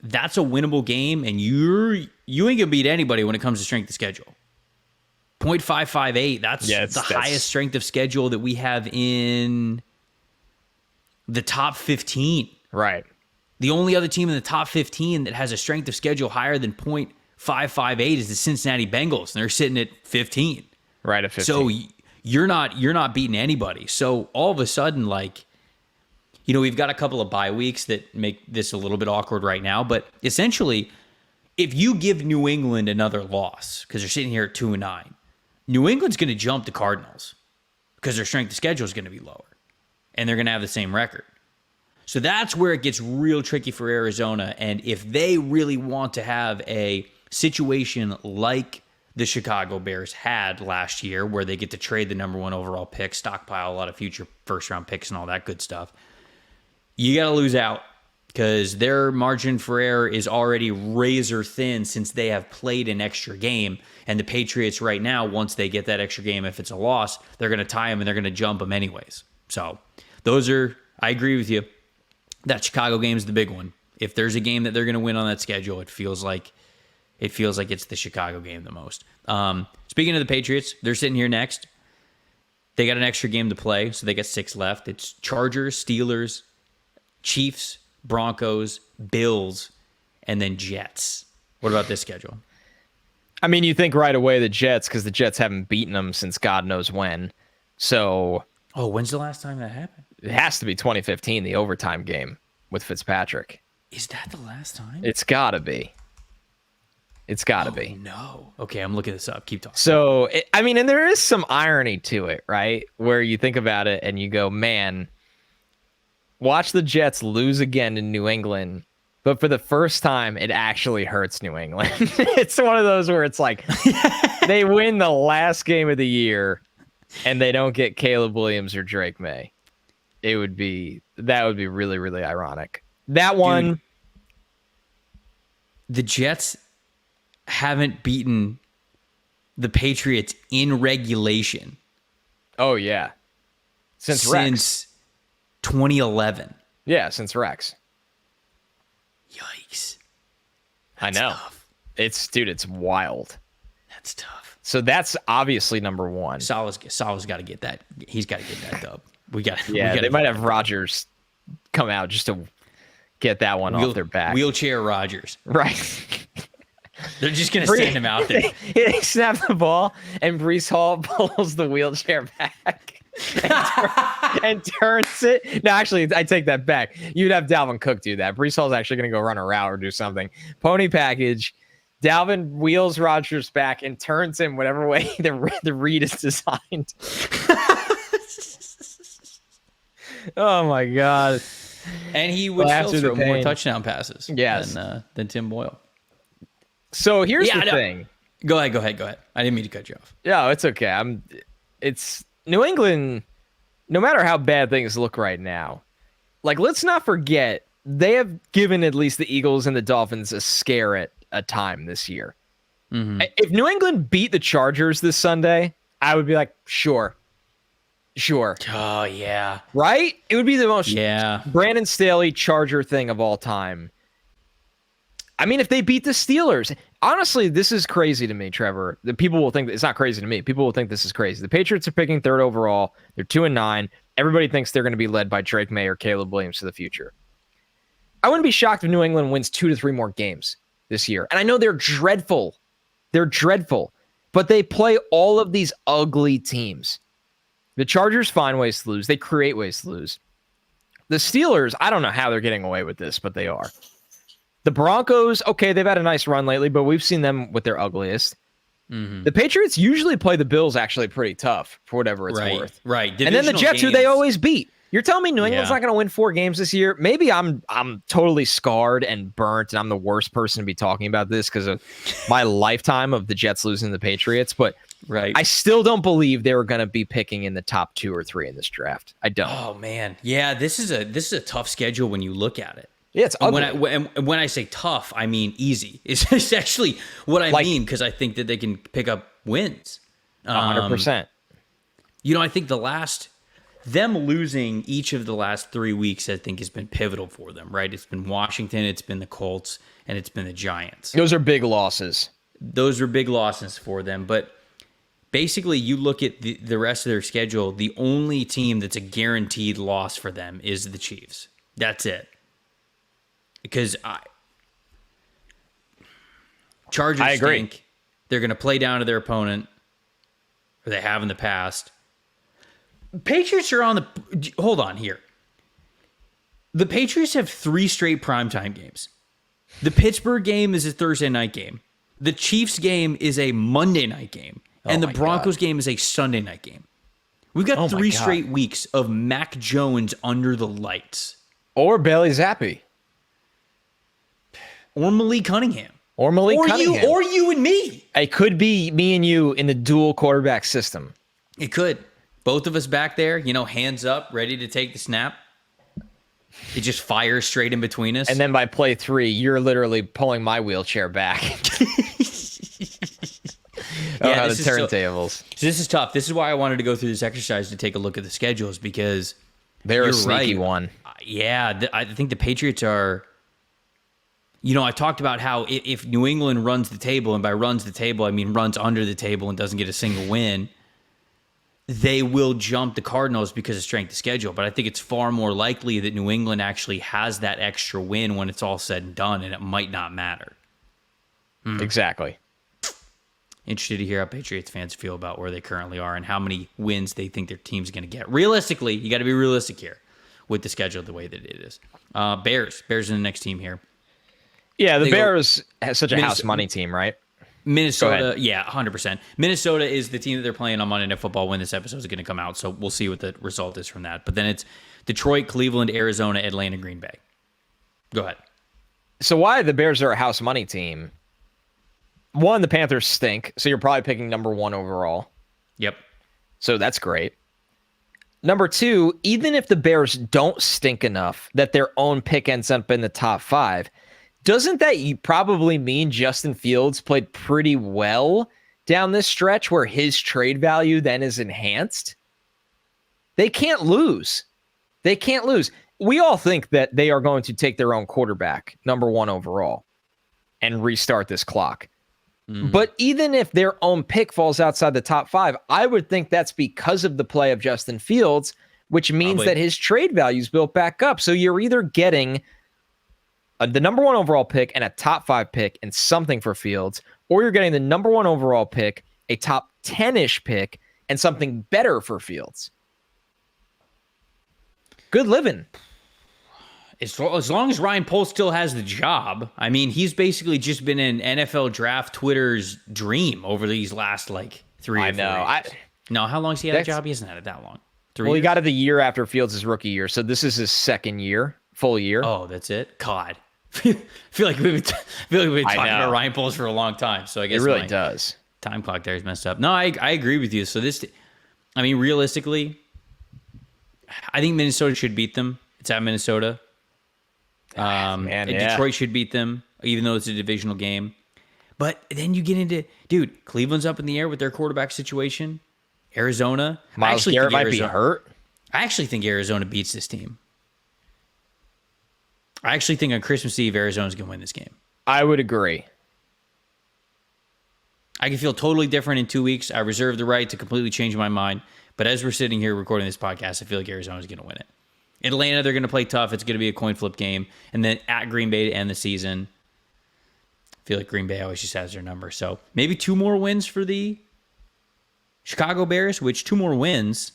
that's a winnable game, and you ain't gonna beat anybody when it comes to strength of schedule. 0.558. That's the highest strength of schedule that we have in the top 15. Right. The only other team in the top 15 that has a strength of schedule higher than 0.558 is the Cincinnati Bengals, and they're sitting at 15. Right, at 15. So you're not beating anybody. So all of a sudden, we've got a couple of bye weeks that make this a little bit awkward right now, but essentially, if you give New England another loss, because they're sitting here at 2-9, New England's going to jump the Cardinals. because their strength of schedule is going to be lower, and they're going to have the same record. So that's where it gets real tricky for Arizona. And if they really want to have a situation like the Chicago Bears had last year, where they get to trade the number 1 overall pick, stockpile a lot of future first-round picks and all that good stuff, you got to lose out, because their margin for error is already razor thin since they have played an extra game. And the Patriots right now, once they get that extra game, if it's a loss, they're going to tie them and they're going to jump them anyways. So I agree with you. That Chicago game is the big one. If there's a game that they're going to win on that schedule, it feels like it's the Chicago game the most. Speaking of the Patriots, they're sitting here next. They got an extra game to play, so they got 6 left. It's Chargers, Steelers, Chiefs, Broncos, Bills, and then Jets. What about this schedule? I mean, you think right away the Jets, because the Jets haven't beaten them since God knows when. So, when's the last time that happened? It has to be 2015, the overtime game with Fitzpatrick. Is that the last time? It's got to be. It's got to be. No. Okay, I'm looking this up. Keep talking. So, and there is some irony to it, right? Where you think about it and you go, man, watch the Jets lose again in New England, but for the first time, it actually hurts New England. It's one of those where it's like they win the last game of the year and they don't get Caleb Williams or Drake May. That would be really, really ironic. That one. Dude, the Jets haven't beaten the Patriots in regulation. Oh, yeah. Since 2011. Yeah, since Rex. Yikes. I know. Tough. It's wild. That's tough. So that's obviously number 1. Salah's got to get that. He's got to get that dub. They might have Rodgers come out just to get that one off their back. Wheelchair Rodgers. Right. They're just going to send him out there. They snap the ball, and Breece Hall pulls the wheelchair back and turns it. No, actually, I take that back. You'd have Dalvin Cook do that. Breece Hall's actually going to go run a route or do something. Pony package. Dalvin wheels Rodgers back and turns him whatever way the read is designed. Oh, my God. And he would still throw more touchdown passes than Tim Boyle. So here's the thing. Go ahead. I didn't mean to cut you off. Yeah, it's okay. It's New England, no matter how bad things look right now, like, let's not forget, they have given at least the Eagles and the Dolphins a scare at a time this year. Mm-hmm. If New England beat the Chargers this Sunday, I would be like, sure. Oh, yeah. Right? It would be the most Brandon Staley Charger thing of all time. I mean, if they beat the Steelers, honestly, this is crazy to me, Trevor. The people will think it's not crazy to me. People will think this is crazy. The Patriots are picking 3rd overall. They're 2-9. Everybody thinks they're going to be led by Drake May or Caleb Williams for the future. I wouldn't be shocked if New England wins 2 to 3 more games this year. And I know they're dreadful. But they play all of these ugly teams. The Chargers find ways to lose. They create ways to lose. The Steelers, I don't know how they're getting away with this, but they are. The Broncos, okay, they've had a nice run lately, but we've seen them with their ugliest. Mm-hmm. The Patriots usually play the Bills actually pretty tough for whatever it's worth. Right. And then the Jets, who they always beat. You're telling me New England's not going to win 4 games this year? Maybe I'm totally scarred and burnt, and I'm the worst person to be talking about this because of my lifetime of the Jets losing to the Patriots. But I still don't believe they were going to be picking in the top 2 or 3 in this draft. I don't. Oh man, yeah, this is a tough schedule when you look at it. Yeah, it's ugly. When I say tough, I mean easy. It's actually what I mean, because I think that they can pick up wins. 100%. I think them losing each of the last 3 weeks, I think, has been pivotal for them, right? It's been Washington, it's been the Colts, and it's been the Giants. Those are big losses. Those are big losses for them. But basically, you look at the rest of their schedule, the only team that's a guaranteed loss for them is the Chiefs. That's it. Because Chargers stink. They're going to play down to their opponent, or they have in the past. Patriots are on the... Hold on here. The Patriots have 3 straight primetime games. The Pittsburgh game is a Thursday night game. The Chiefs game is a Monday night game. And the Broncos game is a Sunday night game. We've got Oh my 3 God. straight weeks of Mac Jones under the lights. Or Bailey Zappi. Or Malik Cunningham. Or Malik Cunningham. Or you and me. It could be me and you in the dual quarterback system. It could. Both of us back there, hands up, ready to take the snap. It just fires straight in between us. And then by play 3, you're literally pulling my wheelchair back. Yeah, the turntables. So this is tough. This is why I wanted to go through this exercise to take a look at the schedules, because They're a you're sneaky right. one. Yeah, I think the Patriots are. I talked about how if New England runs the table, and by runs the table, I mean runs under the table and doesn't get a single win, they will jump the Cardinals because of strength of schedule. But I think it's far more likely that New England actually has that extra win when it's all said and done, and it might not matter. Exactly. Interested to hear how Patriots fans feel about where they currently are and how many wins they think their team's going to get. Realistically, you got to be realistic here with the schedule the way that it is. Bears are the next team here. Yeah, the They Bears has such a house money team, right? Minnesota, yeah, 100%. Minnesota is the team that they're playing on Monday Night Football when this episode is going to come out, so we'll see what the result is from that. But then it's Detroit, Cleveland, Arizona, Atlanta, Green Bay. Go ahead. So why the Bears are a house money team? One, the Panthers stink, so you're probably picking number 1 overall. Yep. So that's great. Number 2, even if the Bears don't stink enough that their own pick ends up in the top 5, doesn't that probably mean Justin Fields played pretty well down this stretch where his trade value then is enhanced? They can't lose. They can't lose. We all think that they are going to take their own quarterback, number 1 overall, and restart this clock. But even if their own pick falls outside the top 5, I would think that's because of the play of Justin Fields, which means that his trade value is built back up. So you're either getting the number 1 overall pick and a top 5 pick and something for Fields, or you're getting the number 1 overall pick, a top 10-ish pick, and something better for Fields. Good living. As long as Ryan Poles still has the job, I mean, he's basically just been in NFL draft Twitter's dream over these last 3 or 4 years. No, how long has he had a job? He hasn't had it that long. 3 years? He got it the year after Fields' rookie year, so this is his second year, full year. Oh, that's it? God. I feel like we've been talking about Ryan Poles for a long time, so I guess it really does. Time clock there is messed up. No, I agree with you. So realistically, I think Minnesota should beat them. It's at Minnesota. Detroit should beat them, even though it's a divisional game. But then you get into, Cleveland's up in the air with their quarterback situation. Arizona. Myles Garrett might be hurt. I actually think Arizona beats this team. I actually think on Christmas Eve, Arizona's going to win this game. I would agree. I can feel totally different in 2 weeks. I reserve the right to completely change my mind. But as we're sitting here recording this podcast, I feel like Arizona's going to win it. Atlanta, they're going to play tough. It's going to be a coin flip game. And then at Green Bay to end the season, I feel like Green Bay always just has their number. So maybe 2 more wins for the Chicago Bears, which 2 more wins.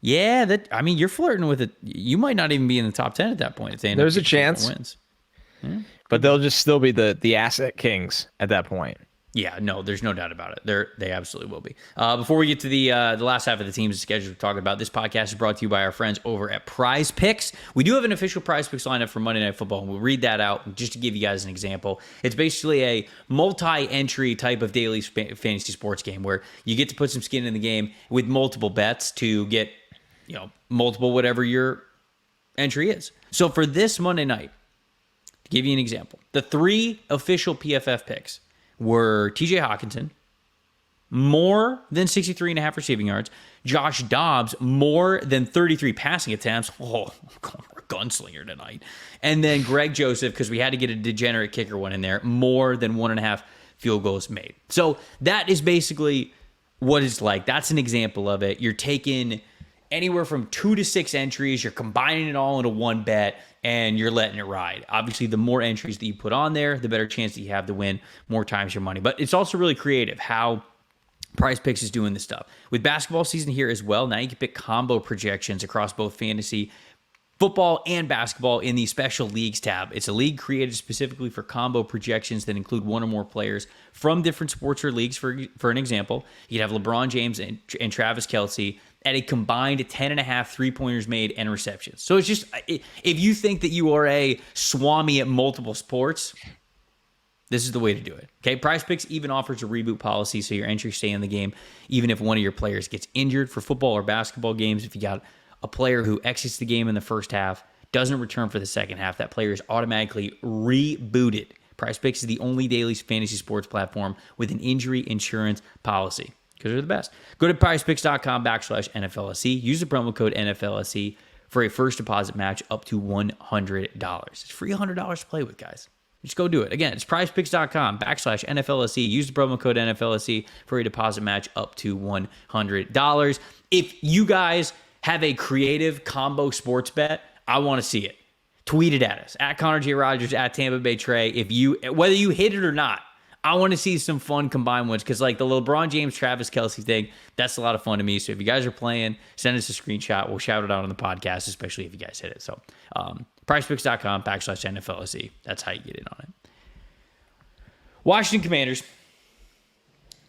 Yeah, you're flirting with it. You might not even be in the top 10 at that point. If they There's a chance. Wins. Yeah. But they'll just still be the asset kings at that point. Yeah, no, there's no doubt about it. They absolutely will be. Before we get to the last half of the team's schedule to talk about, this podcast is brought to you by our friends over at Prize Picks. We do have an official Prize Picks lineup for Monday Night Football, and we'll read that out just to give you guys an example. It's basically a multi-entry type of daily fantasy sports game where you get to put some skin in the game with multiple bets to get, multiple whatever your entry is. So for this Monday night, to give you an example, the 3 official PFF picks were TJ Hawkinson, more than 63.5 receiving yards. Josh Dobbs, more than 33 passing attempts. Oh, we're a gunslinger tonight. And then Greg Joseph, because we had to get a degenerate kicker one in there, more than 1.5 field goals made. So that is basically what it's like. That's an example of it. You're taking anywhere from 2 to 6 entries. You're combining it all into one bet, and you're letting it ride. Obviously, the more entries that you put on there, the better chance that you have to win more times your money. But it's also really creative how Prize Picks is doing this stuff. With basketball season here as well, now you can pick combo projections across both fantasy football and basketball in the special leagues tab. It's a league created specifically for combo projections that include one or more players from different sports or leagues. For an example, you'd have LeBron James and Travis Kelce at a combined 10.5 3-pointers made and receptions. So it's just, if you think that you are a Swami at multiple sports, this is the way to do it. Okay, Prize Picks even offers a reboot policy, so your entries stay in the game even if one of your players gets injured. For football or basketball games, if you got a player who exits the game in the first half, doesn't return for the second half, that player is automatically rebooted. Prize Picks is the only daily fantasy sports platform with an injury insurance policy, because they're the best. Go to prizepicks.com/NFLSC. Use the promo code NFLSC for a first deposit match up to $100. It's free $100 to play with, guys. Just go do it. Again, it's prizepicks.com/NFLSC. Use the promo code NFLSC for a deposit match up to $100. If you guys have a creative combo sports bet, I want to see it. Tweet it at us, at Connor J. Rogers, at Tampa Bay Trey. Whether you hit it or not, I want to see some fun combined ones, because like the LeBron James, Travis Kelce thing, that's a lot of fun to me. So if you guys are playing, send us a screenshot. We'll shout it out on the podcast, especially if you guys hit it. So prizepicks.com/NFLSC. That's how you get in on it. Washington Commanders.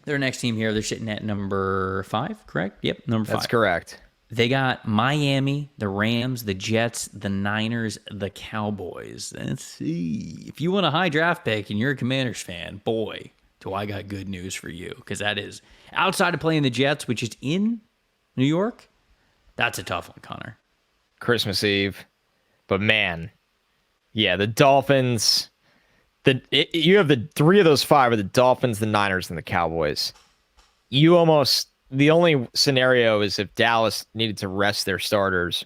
Their next team here, they're sitting at number 5, correct? Yep, number 5. That's correct. They got Miami, the Rams, the Jets, the Niners, the Cowboys. Let's see. If you want a high draft pick and you're a Commanders fan, boy, do I got good news for you. Because that is, outside of playing the Jets, which is in New York, that's a tough one, Connor. Christmas Eve. But man, yeah, the Dolphins, you have the 3 of those 5 are the Dolphins, the Niners, and the Cowboys. The only scenario is if Dallas needed to rest their starters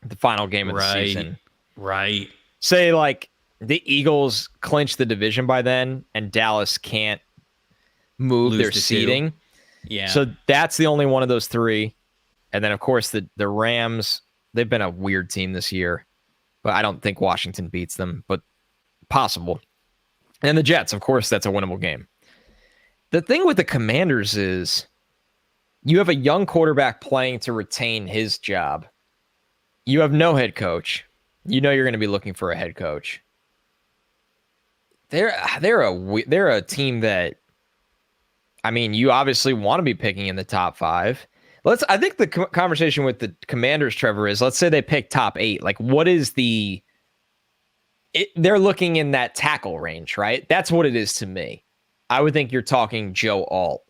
the final game of the season. Right. Say like the Eagles clinch the division by then and Dallas can't move their seeding. 2. Yeah. So that's the only one of those 3. And then of course the Rams, they've been a weird team this year, but I don't think Washington beats them, but possible. And the Jets, of course, that's a winnable game. The thing with the Commanders is you have a young quarterback playing to retain his job. You have no head coach. You know you're going to be looking for a head coach. They're a team that, I mean, you obviously want to be picking in the top 5. I think the conversation with the Commanders, Trevor, is let's say they pick top 8. Like, what is they're looking in that tackle range, right? That's what it is to me. I would think you're talking Joe Alt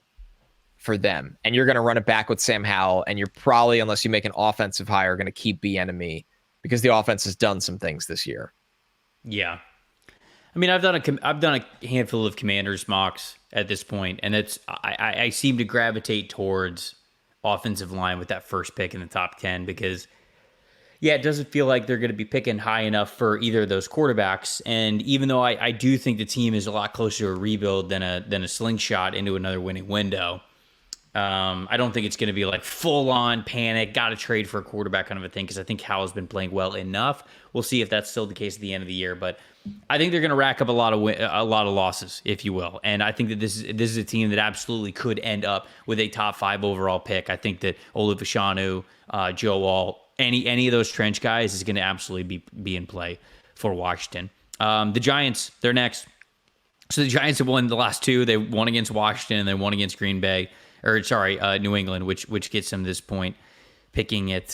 for them, and you're going to run it back with Sam Howell, and you're probably, unless you make an offensive hire, going to keep Bieniemy because the offense has done some things this year. Yeah, I mean, I've done a handful of Commanders mocks at this point, and I seem to gravitate towards offensive line with that first pick in the top 10 because, yeah, it doesn't feel like they're going to be picking high enough for either of those quarterbacks. And even though I do think the team is a lot closer to a rebuild than a slingshot into another winning window. I don't think it's going to be like full-on panic, got to trade for a quarterback kind of a thing, because I think Howell's been playing well enough. We'll see if that's still the case at the end of the year, but I think they're going to rack up a lot of losses, if you will. And I think that this is a team that absolutely could end up with a top 5 overall pick. I think that Olu Fashanu, Joe Alt, any of those trench guys is going to absolutely be in play for Washington. The Giants, they're next. So the Giants have won the last 2. They won against Washington and they won against Green Bay. New England, which gets them to this point, picking at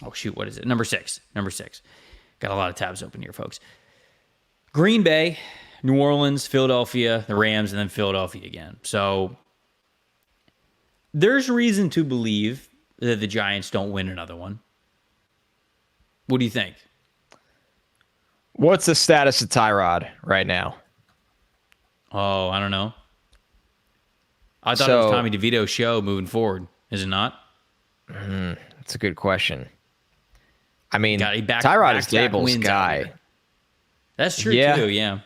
what is it? Number 6. Got a lot of tabs open here, folks. Green Bay, New Orleans, Philadelphia, the Rams, and then Philadelphia again. So there's reason to believe that the Giants don't win another one. What do you think? What's the status of Tyrod right now? Oh, I don't know. I thought it was Tommy DeVito's show moving forward. Is it not? That's a good question. I mean, Tyrod is Dable's guy. That's true too. Yeah,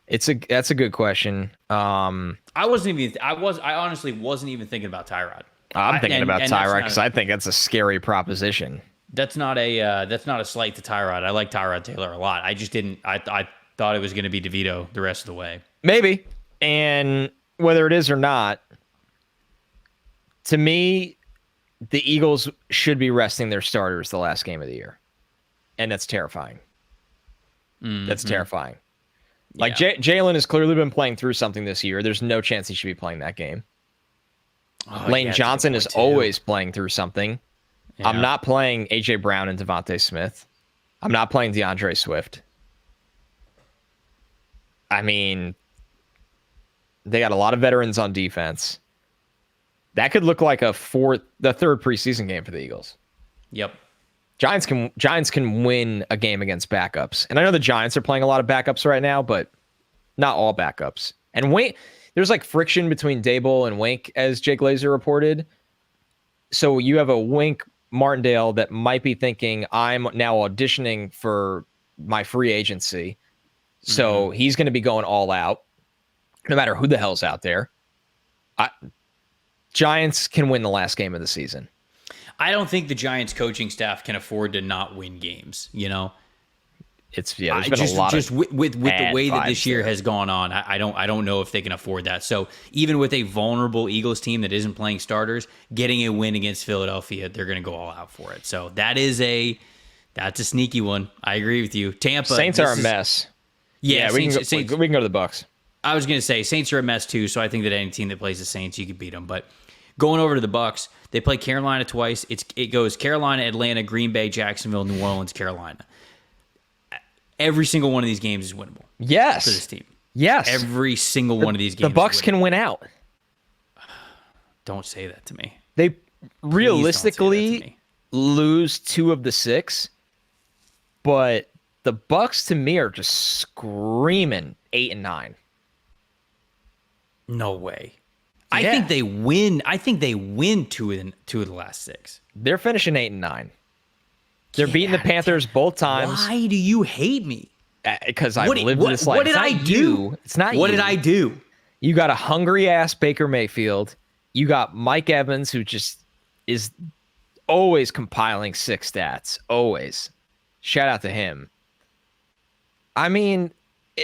that's a good question. I honestly wasn't even thinking about Tyrod. I'm thinking about Tyrod because I think that's a scary proposition. That's not a slight to Tyrod. I like Tyrod Taylor a lot. I just didn't. I thought it was going to be DeVito the rest of the way. Maybe, and whether it is or not, to me, the Eagles should be resting their starters the last game of the year. And that's terrifying. Mm-hmm. That's terrifying. Like, Jalen has clearly been playing through something this year. There's no chance he should be playing that game. Oh, Lane yeah, that's a good Johnson is point, too. always playing through something. Yeah. I'm not playing A.J. Brown and Devontae Smith. I'm not playing DeAndre Swift. I mean, they got a lot of veterans on defense. That could look like the third preseason game for the Eagles. Yep. Giants can win a game against backups. And I know the Giants are playing a lot of backups right now, but not all backups. And there's like friction between Dable and Wink, as Jake Glazer reported. So you have a Wink Martindale that might be thinking, I'm now auditioning for my free agency. So he's going to be going all out, no matter who the hell's out there. Giants can win the last game of the season. I don't think the Giants coaching staff can afford to not win games, you know? There's been a lot of with the way that this year there. has gone on, I don't know if they can afford that. So even with a vulnerable Eagles team that isn't playing starters, getting a win against Philadelphia, they're going to go all out for it. So that's a sneaky one. I agree with you. Tampa Saints are a mess. Yeah, we can go to the Bucs. I was going to say Saints are a mess too. So I think that any team that plays the Saints, you could beat them. But going over to the Bucs, they play Carolina twice. It goes Carolina, Atlanta, Green Bay, Jacksonville, New Orleans, Carolina. Every single one of these games is winnable. Yes. For this team. Yes. Every single one of these games. The Bucs can win out. Don't say that to me. They realistically lose 2 of the 6, but the Bucs to me are just screaming 8 and 9. No way. Yeah. I think they win. I think they win 2 of the last 6. They're finishing 8 and 9. They're beating the Panthers both times. Why do you hate me? Because I've lived this life. What did I do? It's not What you. did I do? You got a hungry ass Baker Mayfield. You got Mike Evans, who just is always compiling 6 stats. Always. Shout out to him. I mean,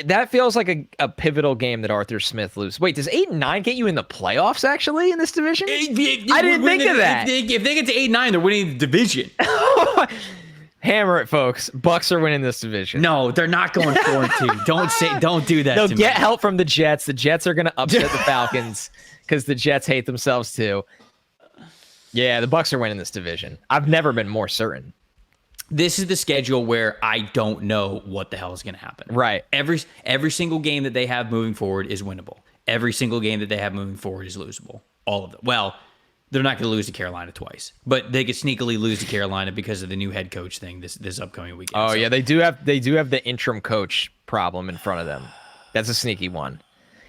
that feels like a pivotal game that Arthur Smith loses. Wait, does 8 and 9 get you in the playoffs actually in this division? I didn't think of that. If they get to 8-9, they're winning the division. Hammer it, folks. Bucks are winning this division. No, they're not going 4-2. Don't do that. They'll to get me. help from the Jets. The Jets are going to upset the Falcons because the Jets hate themselves too. Yeah, the Bucks are winning this division. I've never been more certain. This is the schedule where I don't know what the hell is going to happen. Right. Every single game that they have moving forward is winnable. Every single game that they have moving forward is losable. All of them. Well, they're not going to lose to Carolina twice, but they could sneakily lose to Carolina because of the new head coach thing this upcoming weekend. Oh, yeah, they do have the interim coach problem in front of them. That's a sneaky one.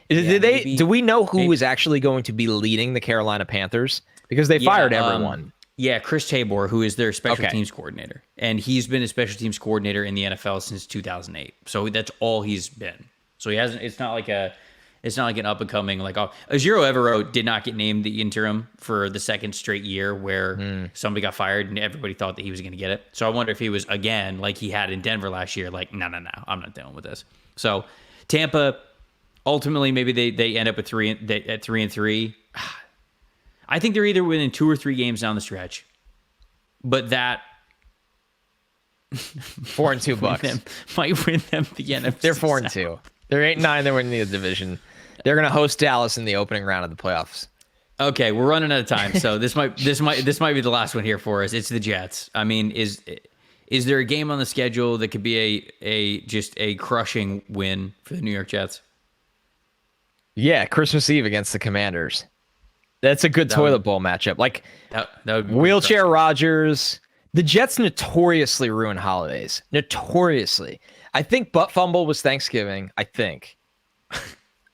Do we know who is actually going to be leading the Carolina Panthers? Because they fired everyone. Yeah, Chris Tabor, who is their special teams coordinator. And he's been a special teams coordinator in the NFL since 2008. So that's all he's been. So he hasn't. It's not like an up and coming Ojiro Evero did not get named the interim for the second straight year where somebody got fired and everybody thought that he was going to get it. So I wonder if he was again like he had in Denver last year. Like no, I'm not dealing with this. So Tampa, ultimately maybe they end up at 3-3. I think they're either winning 2 or 3 games down the stretch, but that 4-2 Bucks might win them the NFC. They're 4-2. They're 8-9. They're winning the division. They're going to host Dallas in the opening round of the playoffs. Okay, we're running out of time, so this might be the last one here for us. It's the Jets. I mean, is there a game on the schedule that could be a crushing win for the New York Jets? Yeah, Christmas Eve against the Commanders. That's a good toilet bowl matchup. Like that would be wheelchair Rodgers. The Jets notoriously ruin holidays. Notoriously. I think butt fumble was Thanksgiving. I think.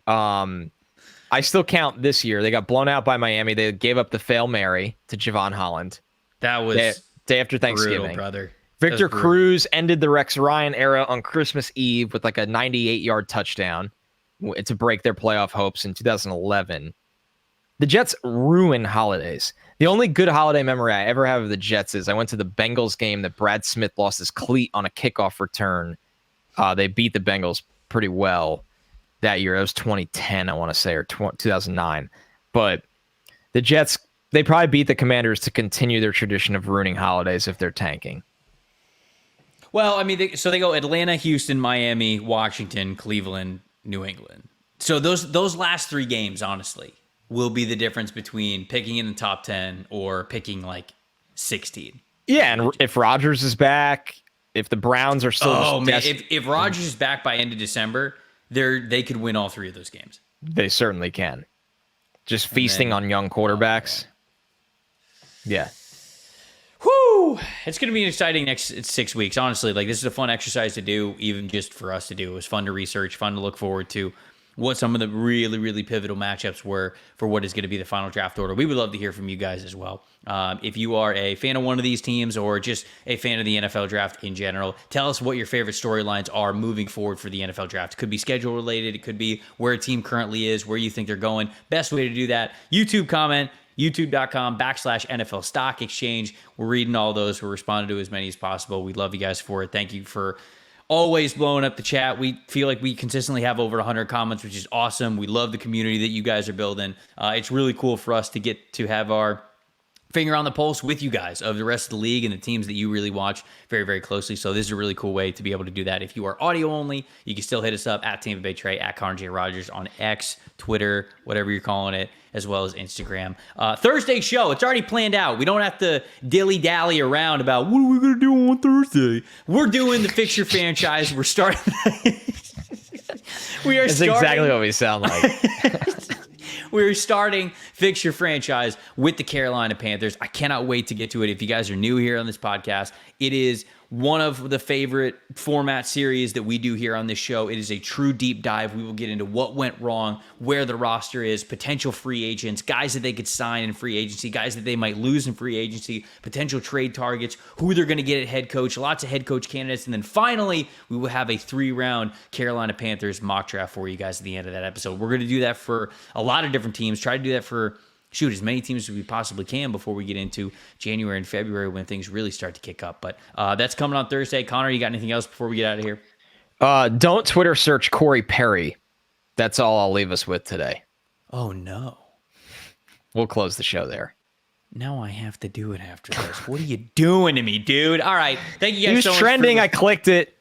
I still count this year. They got blown out by Miami. They gave up the Fail Mary to Javon Holland. That was day after Thanksgiving. brutal, brother. Victor Cruz ended the Rex Ryan era on Christmas Eve with like a 98-yard touchdown to break their playoff hopes in 2011. The Jets ruin holidays. The only good holiday memory I ever have of the Jets is I went to the Bengals game that Brad Smith lost his cleat on a kickoff return. They beat the Bengals pretty well that year. It was 2010, I want to say, or 2009. But the Jets, they probably beat the Commanders to continue their tradition of ruining holidays if they're tanking. Well, I mean, they go Atlanta, Houston, Miami, Washington, Cleveland, New England. So those last 3 games, honestly, will be the difference between picking in the top 10 or picking like 16. Yeah, and if Rodgers is back, if the Browns are still... Oh, man, if Rodgers is back by end of December, they could win all 3 of those games. They certainly can. Just feasting on young quarterbacks. Yeah. Whoo! It's going to be an exciting next 6 weeks, honestly. Like, this is a fun exercise to do, even just for us to do. It was fun to research, fun to look forward to what some of the really, really pivotal matchups were for what is going to be the final draft order. We would love to hear from you guys as well. If you are a fan of one of these teams or just a fan of the NFL draft in general, tell us what your favorite storylines are moving forward for the NFL draft. It could be schedule related. It could be where a team currently is, where you think they're going. Best way to do that, YouTube comment, youtube.com/NFL Stock Exchange. We're reading all those. We're responding to as many as possible. We love you guys for it. Thank you for always blowing up the chat. We feel like we consistently have over 100 comments, which is awesome. We love the community that you guys are building. It's really cool for us to get to have our finger on the pulse with you guys of the rest of the league and the teams that you really watch very, very closely. So this is a really cool way to be able to do that. If you are audio only, you can still hit us up at Tampa Bay Trey, at Connor J. Rogers on X, Twitter, whatever you're calling it, as well as Instagram. Thursday show, it's already planned out. We don't have to dilly-dally around about what are we going to do on Thursday. We're doing the Fix Your Franchise. We're starting... That's exactly what we sound like. We're starting Fix Your Franchise with the Carolina Panthers. I cannot wait to get to it. If you guys are new here on this podcast, it is one of the favorite format series that we do here on this show. It is a true deep dive. We will get into what went wrong, where the roster is, potential free agents, guys that they could sign in free agency, guys that they might lose in free agency, potential trade targets, who they're going to get at head coach, lots of head coach candidates. And then finally, we will have a 3-round Carolina Panthers mock draft for you guys at the end of that episode. We're going to do that for a lot of different teams. Try to do that for as many teams as we possibly can before we get into January and February when things really start to kick up. But that's coming on Thursday. Connor, you got anything else before we get out of here? Don't Twitter search Corey Perry. That's all I'll leave us with today. Oh, no. We'll close the show there. Now I have to do it after this. What are you doing to me, dude? All right. Thank you guys so much. He was trending. I clicked it.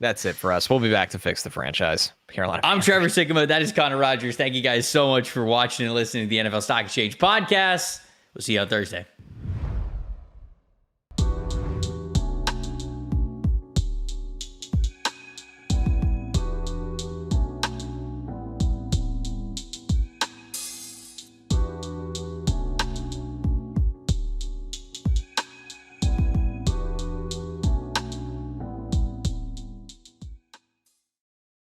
That's it for us. We'll be back to Fix the Franchise. Carolina. I'm Trevor Sikkema. That is Connor Rogers. Thank you guys so much for watching and listening to the NFL Stock Exchange podcast. We'll see you on Thursday.